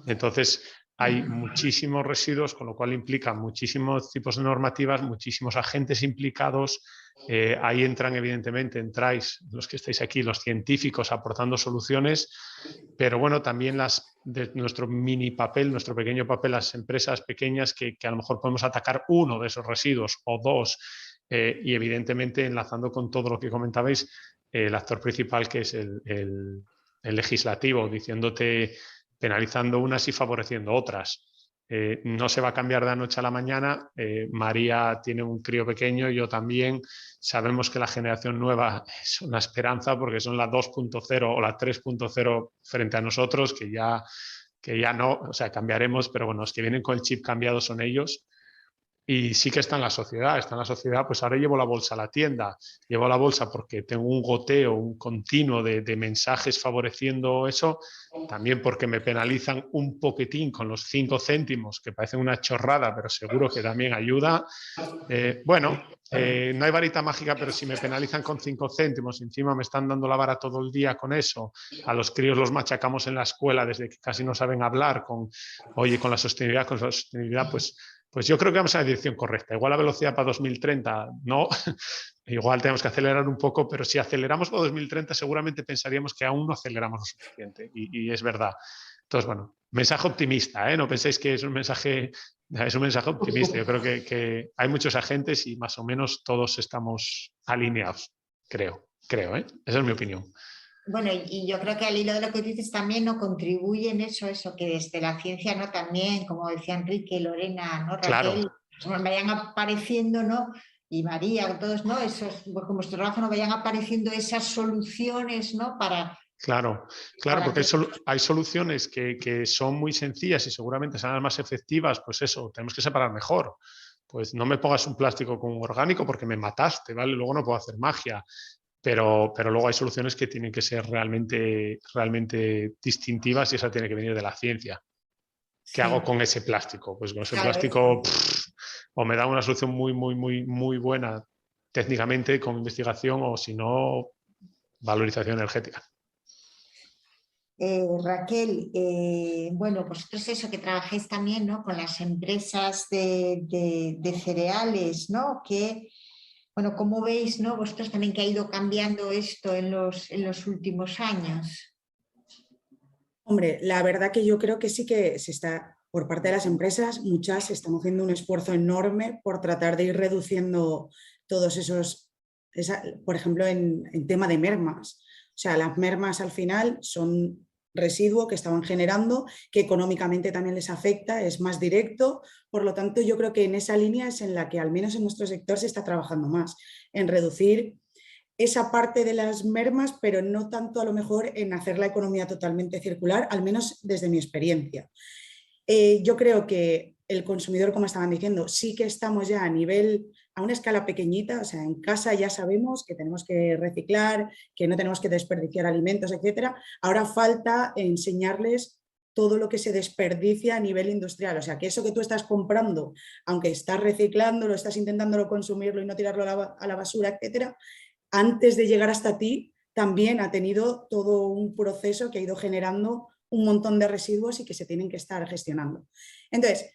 Entonces, hay muchísimos residuos, con lo cual implica muchísimos tipos de normativas, muchísimos agentes implicados. Ahí entran, evidentemente, entráis los que estáis aquí, los científicos aportando soluciones, pero bueno, también de nuestro mini papel, nuestro pequeño papel, las empresas pequeñas que a lo mejor podemos atacar uno de esos residuos o dos, y evidentemente enlazando con todo lo que comentabais, el actor principal que es el legislativo, penalizando unas y favoreciendo otras. No se va a cambiar de la noche a la mañana. María tiene un crío pequeño, yo también. Sabemos que la generación nueva es una esperanza porque son la 2.0 o la 3.0 frente a nosotros, que ya no, o sea, cambiaremos, pero bueno, los que vienen con el chip cambiado son ellos. Y sí que está en la sociedad, pues ahora llevo la bolsa a la tienda, llevo la bolsa porque tengo un goteo, un continuo de mensajes favoreciendo eso, también porque me penalizan un poquitín con los 5 céntimos, que parecen una chorrada, pero seguro que también ayuda. No hay varita mágica, pero si me penalizan con 5 céntimos, encima me están dando la vara todo el día con eso, a los críos los machacamos en la escuela desde que casi no saben hablar, con la sostenibilidad, pues yo creo que vamos a la dirección correcta. Igual la velocidad para 2030 no, igual tenemos que acelerar un poco, pero si aceleramos para 2030 seguramente pensaríamos que aún no aceleramos lo suficiente, y es verdad. Entonces, bueno, mensaje optimista, ¿eh? No penséis que es un mensaje optimista. Yo creo que hay muchos agentes y más o menos todos estamos alineados, creo, ¿eh? Esa es mi opinión. Bueno, y yo creo que al hilo de lo que dices también no contribuye en eso que desde la ciencia, ¿no? También, como decía Enrique, Lorena, ¿no? Raquel, Claro. vayan apareciendo, ¿no? Y María, todos, ¿no? Esos, como vuestro trabajo, no vayan apareciendo esas soluciones, ¿no? Claro, porque hay soluciones que son muy sencillas y seguramente serán las más efectivas, pues eso, tenemos que separar mejor. Pues no me pongas un plástico con un orgánico porque me mataste, ¿vale? Luego no puedo hacer magia. Pero luego hay soluciones que tienen que ser realmente distintivas y esa tiene que venir de la ciencia. ¿Qué hago con ese plástico? Pues con ese plástico o me da una solución muy buena técnicamente con investigación, o si no, valorización energética. Raquel, bueno, vosotros eso que trabajáis también, ¿no? Con las empresas de cereales, ¿no? Que, bueno, ¿cómo veis, ¿no? Vosotros también que ha ido cambiando esto en los últimos años. Hombre, la verdad que yo creo que sí que se está, por parte de las empresas, muchas están haciendo un esfuerzo enorme por tratar de ir reduciendo todos esos, por ejemplo, en tema de mermas. O sea, las mermas al final son residuo que estaban generando, que económicamente también les afecta, es más directo. Por lo tanto, yo creo que en esa línea es en la que al menos en nuestro sector se está trabajando más, en reducir esa parte de las mermas, pero no tanto a lo mejor en hacer la economía totalmente circular, al menos desde mi experiencia. Yo creo que el consumidor, como estaban diciendo, sí que estamos ya a una escala pequeñita, o sea, en casa ya sabemos que tenemos que reciclar, que no tenemos que desperdiciar alimentos, etcétera. Ahora falta enseñarles todo lo que se desperdicia a nivel industrial, o sea, que eso que tú estás comprando, aunque estás reciclándolo, estás intentándolo consumirlo y no tirarlo a la basura, etcétera, antes de llegar hasta ti, también ha tenido todo un proceso que ha ido generando un montón de residuos y que se tienen que estar gestionando. Entonces,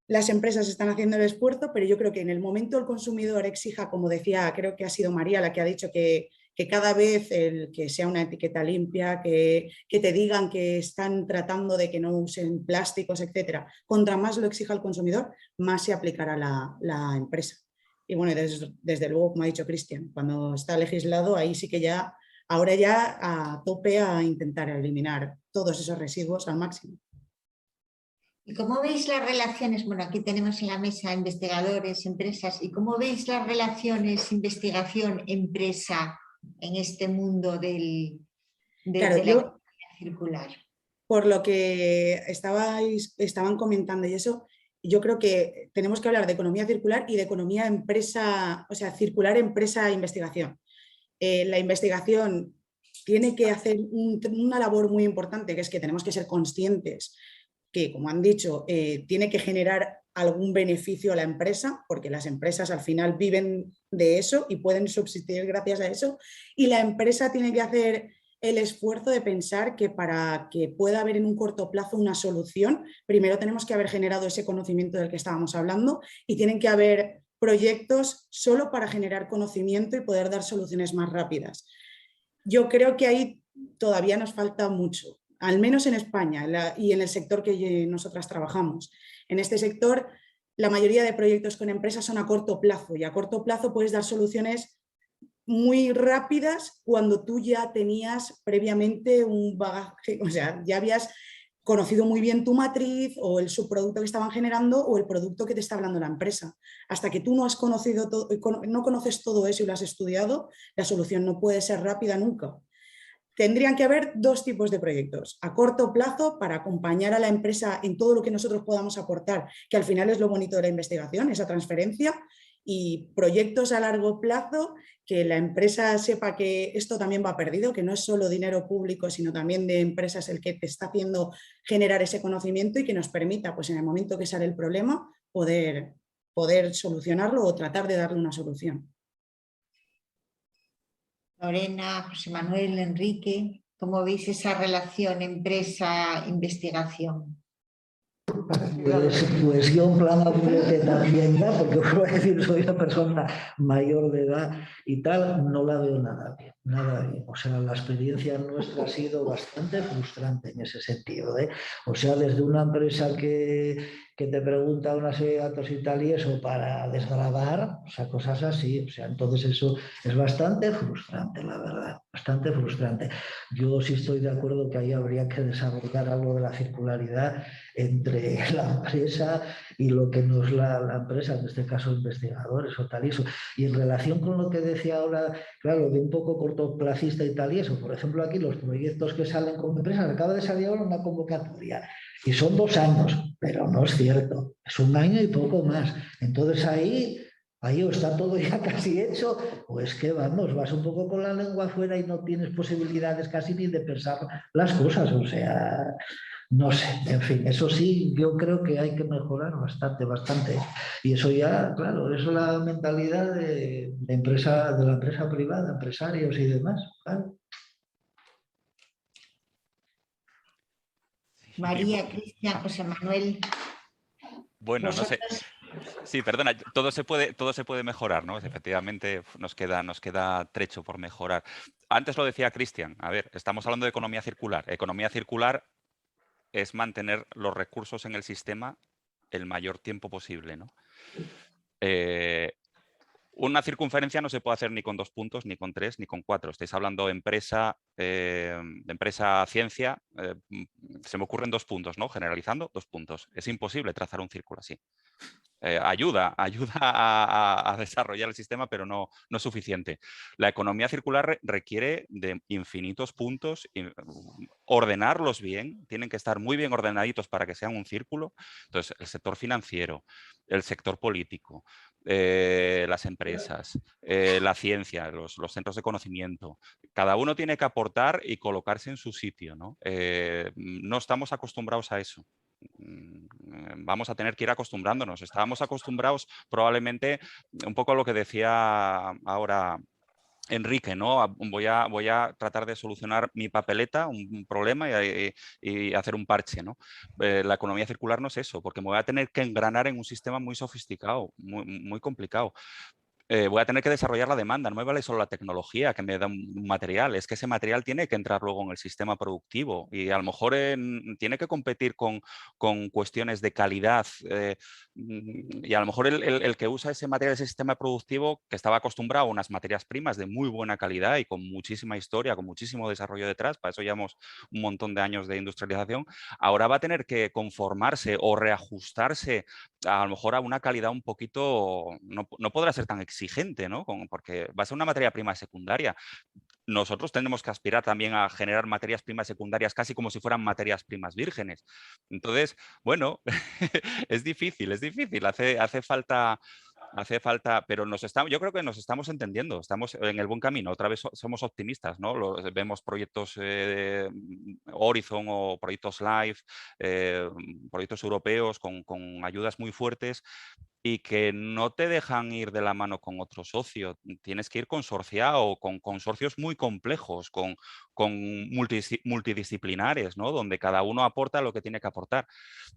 las empresas están haciendo el esfuerzo, pero yo creo que en el momento el consumidor exija, como decía, creo que ha sido María la que ha dicho que cada vez que sea una etiqueta limpia, que te digan que están tratando de que no usen plásticos, etcétera, contra más lo exija el consumidor, más se aplicará la empresa. Y bueno, desde luego, como ha dicho Cristian, cuando está legislado, ahí sí que ahora ya a tope a intentar eliminar todos esos residuos al máximo. ¿Y cómo veis las relaciones? Bueno, aquí tenemos en la mesa investigadores, empresas, ¿y cómo veis las relaciones investigación-empresa en este mundo de la economía circular? Por lo que estaban comentando y eso, yo creo que tenemos que hablar de economía circular y de economía empresa, o sea, circular empresa-investigación. La investigación tiene que hacer una labor muy importante, que es que tenemos que ser conscientes que, como han dicho, tiene que generar algún beneficio a la empresa, porque las empresas al final viven de eso y pueden subsistir gracias a eso, y la empresa tiene que hacer el esfuerzo de pensar que para que pueda haber en un corto plazo una solución, primero tenemos que haber generado ese conocimiento del que estábamos hablando y tienen que haber proyectos solo para generar conocimiento y poder dar soluciones más rápidas. Yo creo que ahí todavía nos falta mucho, al menos en España y en el sector que nosotras trabajamos. En este sector, la mayoría de proyectos con empresas son a corto plazo y a corto plazo puedes dar soluciones muy rápidas cuando tú ya tenías previamente un bagaje, o sea, ya habías conocido muy bien tu matriz o el subproducto que estaban generando o el producto que te está hablando la empresa. Hasta que tú no has conocido no conoces todo eso y lo has estudiado, la solución no puede ser rápida nunca. tendrían que haber dos tipos de proyectos. A corto plazo, para acompañar a la empresa en todo lo que nosotros podamos aportar, que al final es lo bonito de la investigación, esa transferencia, y proyectos a largo plazo, que la empresa sepa que esto también va perdido, que no es solo dinero público, sino también de empresas el que te está haciendo generar ese conocimiento y que nos permita, pues en el momento que sale el problema, poder solucionarlo o tratar de darle una solución. Lorena, José Manuel, Enrique, ¿cómo veis esa relación empresa-investigación? Pues yo en plan abuelete también ya, porque os voy a decir, soy una persona mayor de edad y tal, no la veo nada bien, nada bien. O sea, la experiencia nuestra ha sido bastante frustrante en ese sentido, ¿eh? O sea, desde una empresa que te pregunta una serie de datos y tal y eso para desgravar, o sea, cosas así. O sea, entonces eso es bastante frustrante, la verdad, bastante frustrante. Yo sí estoy de acuerdo que ahí habría que desarrollar algo de la circularidad entre la empresa y lo que no es la empresa, en este caso investigadores o tal y eso. Y en relación con lo que decía ahora, claro, de un poco cortoplacista y tal y eso, por ejemplo, aquí los proyectos que salen con empresas, acaba de salir ahora una convocatoria y son 2 años, pero no es cierto, es 1 año y poco más. Entonces ahí o está todo ya casi hecho, o es que vamos, vas un poco con la lengua afuera y no tienes posibilidades casi ni de pensar las cosas, o sea, no sé, en fin, eso sí, yo creo que hay que mejorar bastante, bastante. Y eso ya, claro, eso es la mentalidad de la empresa privada, empresarios y demás, claro. María, Cristian, José Manuel. Bueno, no sé. Sí, perdona, todo se puede mejorar, ¿no? Efectivamente, nos queda trecho por mejorar. Antes lo decía Cristian, a ver, estamos hablando de economía circular. Economía circular es mantener los recursos en el sistema el mayor tiempo posible, ¿no? Una circunferencia no se puede hacer ni con 2 puntos, ni con 3, ni con 4. Estáis hablando de empresa ciencia. Se me ocurren 2 puntos, ¿no? Generalizando, 2 puntos. Es imposible trazar un círculo así. Ayuda a desarrollar el sistema, pero no es suficiente. La economía circular requiere de infinitos puntos, ordenarlos bien, tienen que estar muy bien ordenaditos para que sean un círculo. Entonces, el sector financiero, el sector político, las empresas, la ciencia, los centros de conocimiento, cada uno tiene que aportar y colocarse en su sitio, ¿no? No estamos acostumbrados a eso. Vamos a tener que ir acostumbrándonos. Estábamos acostumbrados probablemente un poco a lo que decía ahora Enrique, ¿no? Voy a tratar de solucionar mi papeleta, un problema y hacer un parche, ¿no? La economía circular no es eso, porque me voy a tener que engranar en un sistema muy sofisticado, muy complicado. Voy a tener que desarrollar la demanda. No me vale solo la tecnología que me da un material, es que ese material tiene que entrar luego en el sistema productivo y a lo mejor tiene que competir con cuestiones de calidad y a lo mejor el que usa ese material, ese sistema productivo que estaba acostumbrado a unas materias primas de muy buena calidad y con muchísima historia, con muchísimo desarrollo detrás, para eso llevamos un montón de años de industrialización, ahora va a tener que conformarse o reajustarse a lo mejor a una calidad un poquito, no podrá ser tan exigente, ¿no? Porque va a ser una materia prima secundaria. Nosotros tenemos que aspirar también a generar materias primas secundarias casi como si fueran materias primas vírgenes. Entonces, bueno, es difícil, hace falta, pero yo creo que nos estamos entendiendo, estamos en el buen camino. Otra vez somos optimistas, ¿no? Vemos proyectos Horizon o proyectos LIFE, proyectos europeos con ayudas muy fuertes y que no te dejan ir de la mano con otro socio. Tienes que ir consorciado, con consorcios muy complejos, con multidisciplinares, ¿no? Donde cada uno aporta lo que tiene que aportar.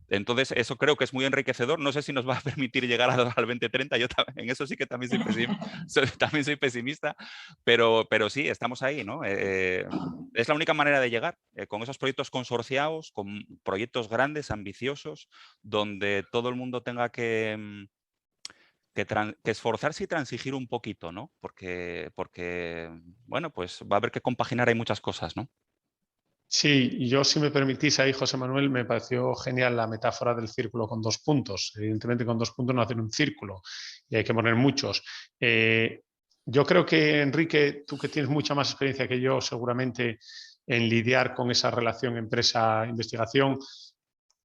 Entonces, eso creo que es muy enriquecedor. No sé si nos va a permitir llegar al 2030. Yo en eso sí que también soy pesimista, pero sí, estamos ahí, ¿no? Es la única manera de llegar, con esos proyectos consorciados, con proyectos grandes, ambiciosos, donde todo el mundo tenga que esforzarse y transigir un poquito, ¿no? Porque, bueno, pues va a haber que compaginar hay muchas cosas, ¿no? Sí, yo si me permitís ahí, José Manuel, me pareció genial la metáfora del círculo con 2 puntos. Evidentemente con 2 puntos no hacen un círculo y hay que poner muchos. Yo creo que, Enrique, tú que tienes mucha más experiencia que yo, seguramente en lidiar con esa relación empresa-investigación.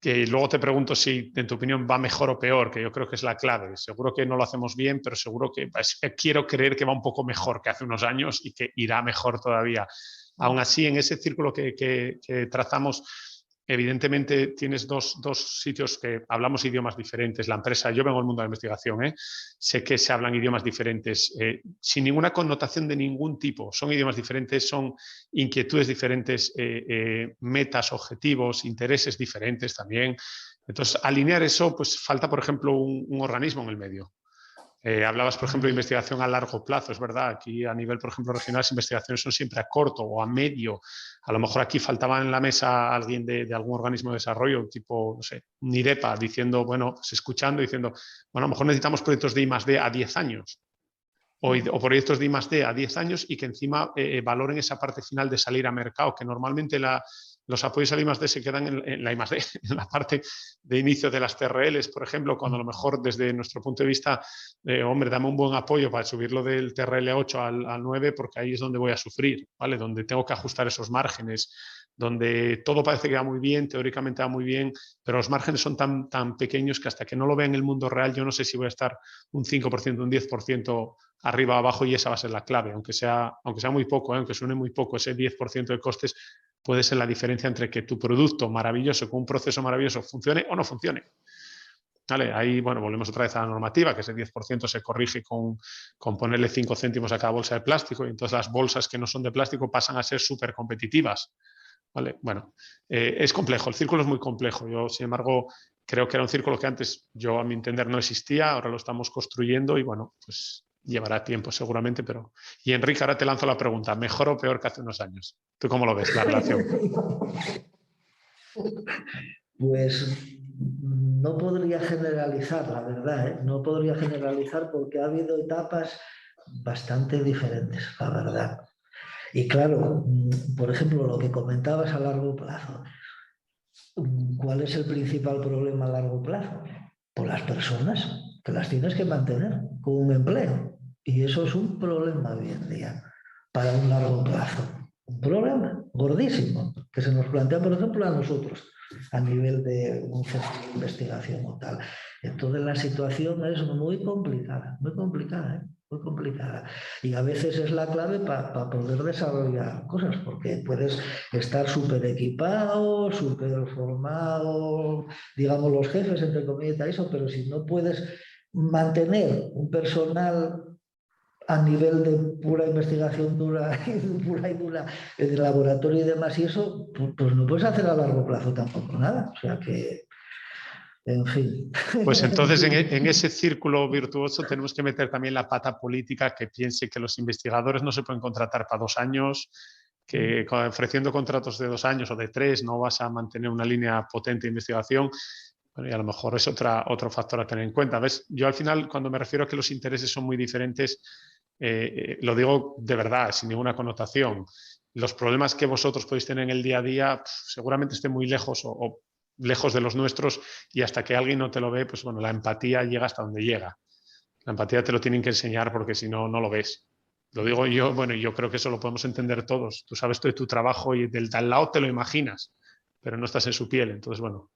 Que luego te pregunto si, en tu opinión, va mejor o peor, que yo creo que es la clave. Seguro que no lo hacemos bien, pero seguro que quiero creer que va un poco mejor que hace unos años y que irá mejor todavía. Aún así, en ese círculo que trazamos, evidentemente tienes dos sitios que hablamos idiomas diferentes. La empresa, yo vengo del mundo de la investigación, sé que se hablan idiomas diferentes, sin ninguna connotación de ningún tipo. Son idiomas diferentes, son inquietudes diferentes, metas, objetivos, intereses diferentes también. Entonces, alinear eso, pues falta, por ejemplo, un organismo en el medio. Hablabas, por ejemplo, de investigación a largo plazo, es verdad. Aquí a nivel, por ejemplo, regional, las investigaciones son siempre a corto o a medio. A lo mejor aquí faltaba en la mesa alguien de algún organismo de desarrollo, tipo, no sé, un IDEPA, diciendo, bueno, pues escuchando, diciendo, bueno, a lo mejor necesitamos proyectos de I+D a 10 años. O proyectos de I+D a 10 años y que encima valoren esa parte final de salir a mercado, que normalmente los apoyos al I+D se quedan en la I+D, en la parte de inicio de las TRLs, por ejemplo, cuando a lo mejor desde nuestro punto de vista, hombre, dame un buen apoyo para subirlo del TRL 8 al 9, porque ahí es donde voy a sufrir, ¿vale? Donde tengo que ajustar esos márgenes, donde todo parece que va muy bien, teóricamente va muy bien, pero los márgenes son tan pequeños que hasta que no lo vea en el mundo real, yo no sé si voy a estar un 5%, un 10% arriba o abajo, y esa va a ser la clave, aunque sea muy poco, aunque suene muy poco, ese 10% de costes puede ser la diferencia entre que tu producto maravilloso, con un proceso maravilloso, funcione o no funcione. ¿Vale? Ahí, bueno, volvemos otra vez a la normativa, que ese 10% se corrige con ponerle 5 céntimos a cada bolsa de plástico, y entonces las bolsas que no son de plástico pasan a ser súper competitivas. ¿Vale? Bueno, es complejo, el círculo es muy complejo. Yo, sin embargo, creo que era un círculo que antes, yo a mi entender, no existía, ahora lo estamos construyendo y, bueno, pues llevará tiempo seguramente, pero... Y Enrique, ahora te lanzo la pregunta, ¿mejor o peor que hace unos años? ¿Tú cómo lo ves, la relación? Pues no podría generalizar, la verdad, no podría generalizar porque ha habido etapas bastante diferentes, la verdad. Y claro, por ejemplo, lo que comentabas a largo plazo, ¿cuál es el principal problema a largo plazo? Pues las personas, que las tienes que mantener con un empleo. Y eso es un problema hoy en día, para un largo plazo. Un problema gordísimo, que se nos plantea, por ejemplo, a nosotros, a nivel de un centro de investigación o tal. Entonces la situación es muy complicada, muy complicada, muy complicada. Y a veces es la clave para poder desarrollar cosas, porque puedes estar súper equipado, súper formado, digamos los jefes, entre comillas, eso, pero si no puedes mantener un personal a nivel de pura investigación dura y dura de laboratorio y demás, y eso, pues no puedes hacer a largo plazo tampoco nada. O sea que, en fin. Pues entonces en ese círculo virtuoso tenemos que meter también la pata política, que piense que los investigadores no se pueden contratar para 2 años, que ofreciendo contratos de 2 años o de 3 no vas a mantener una línea potente de investigación. Bueno, y a lo mejor es otro factor a tener en cuenta. ¿Ves? Yo al final, cuando me refiero a que los intereses son muy diferentes, lo digo de verdad, sin ninguna connotación. Los problemas que vosotros podéis tener en el día a día seguramente estén muy lejos o lejos de los nuestros, y hasta que alguien no te lo ve, pues bueno, la empatía llega hasta donde llega. La empatía te lo tienen que enseñar, porque si no, no lo ves. Lo digo yo, bueno, yo creo que eso lo podemos entender todos. Tú sabes de tu trabajo y del al lado te lo imaginas, pero no estás en su piel. Entonces, bueno,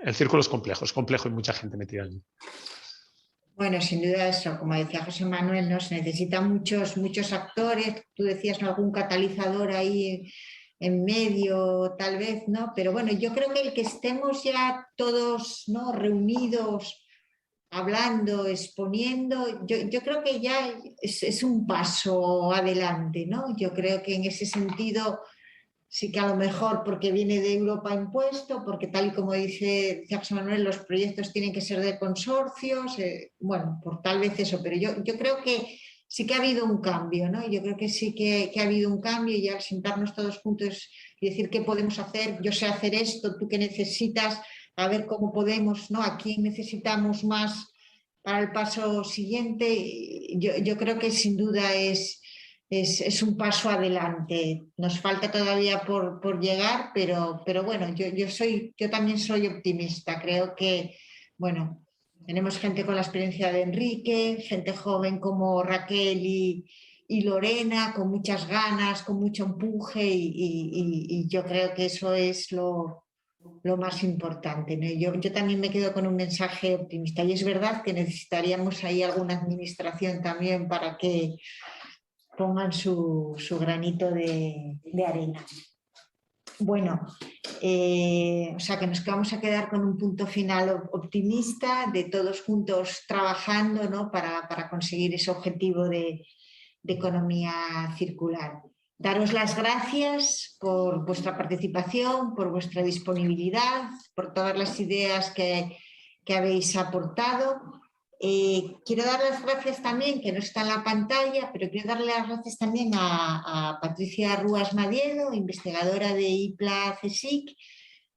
el círculo es complejo y mucha gente metida allí. Bueno, sin duda eso, como decía José Manuel, ¿no? Se necesitan muchos actores, tú decías, ¿no? Algún catalizador ahí en medio, tal vez, ¿no? Pero bueno, yo creo que el que estemos ya todos, ¿no? Reunidos, hablando, exponiendo, yo creo que ya es un paso adelante, ¿no? Yo creo que en ese sentido sí que a lo mejor porque viene de Europa impuesto, porque tal y como dice José Manuel, los proyectos tienen que ser de consorcios, bueno, por tal vez eso, pero yo creo que sí que ha habido un cambio, ¿no? Yo creo que sí que ha habido un cambio, y al sentarnos todos juntos y decir qué podemos hacer, yo sé hacer esto, tú qué necesitas, a ver cómo podemos, ¿no? Aquí necesitamos más para el paso siguiente. Yo creo que sin duda es un paso adelante. Nos falta todavía por llegar, pero bueno, yo también soy optimista. Creo que, bueno, tenemos gente con la experiencia de Enrique, gente joven como Raquel y y Lorena con muchas ganas, con mucho empuje y yo creo que eso es lo más importante, ¿no? Yo también me quedo con un mensaje optimista y es verdad que necesitaríamos ahí alguna administración también para que pongan su granito de arena. Bueno, o sea que nos vamos a quedar con un punto final optimista de todos juntos trabajando, ¿no? para conseguir ese objetivo de economía circular. Daros las gracias por vuestra participación, por vuestra disponibilidad, por todas las ideas que habéis aportado. Quiero dar las gracias también, que no está en la pantalla, pero quiero darle las gracias también a Patricia Rúas Madiedo, investigadora de IPLA-CSIC,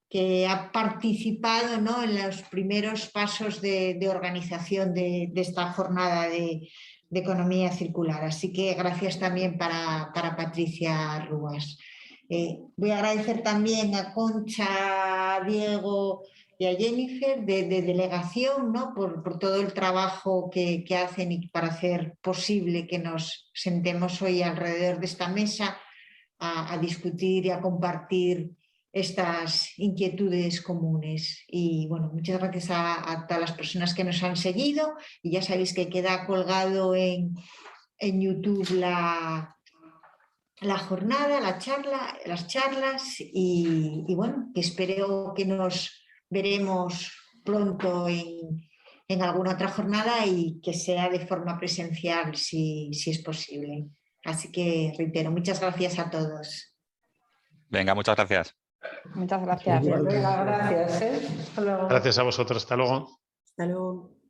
que ha participado, ¿no? en los primeros pasos de organización de esta jornada de economía circular. Así que gracias también para Patricia Rúas. Voy a agradecer también a Concha, a Diego y a Jennifer de delegación, ¿no? por todo el trabajo que hacen y para hacer posible que nos sentemos hoy alrededor de esta mesa a discutir y a compartir estas inquietudes comunes. Y bueno, muchas gracias a todas las personas que nos han seguido y ya sabéis que queda colgado en YouTube la jornada, las charlas y bueno, que espero que nos veremos pronto en alguna otra jornada y que sea de forma presencial si es posible. Así que reitero, muchas gracias a todos. Venga, muchas gracias. Muchas gracias. Venga, gracias. Hasta luego. Gracias a vosotros. Hasta luego. Hasta luego.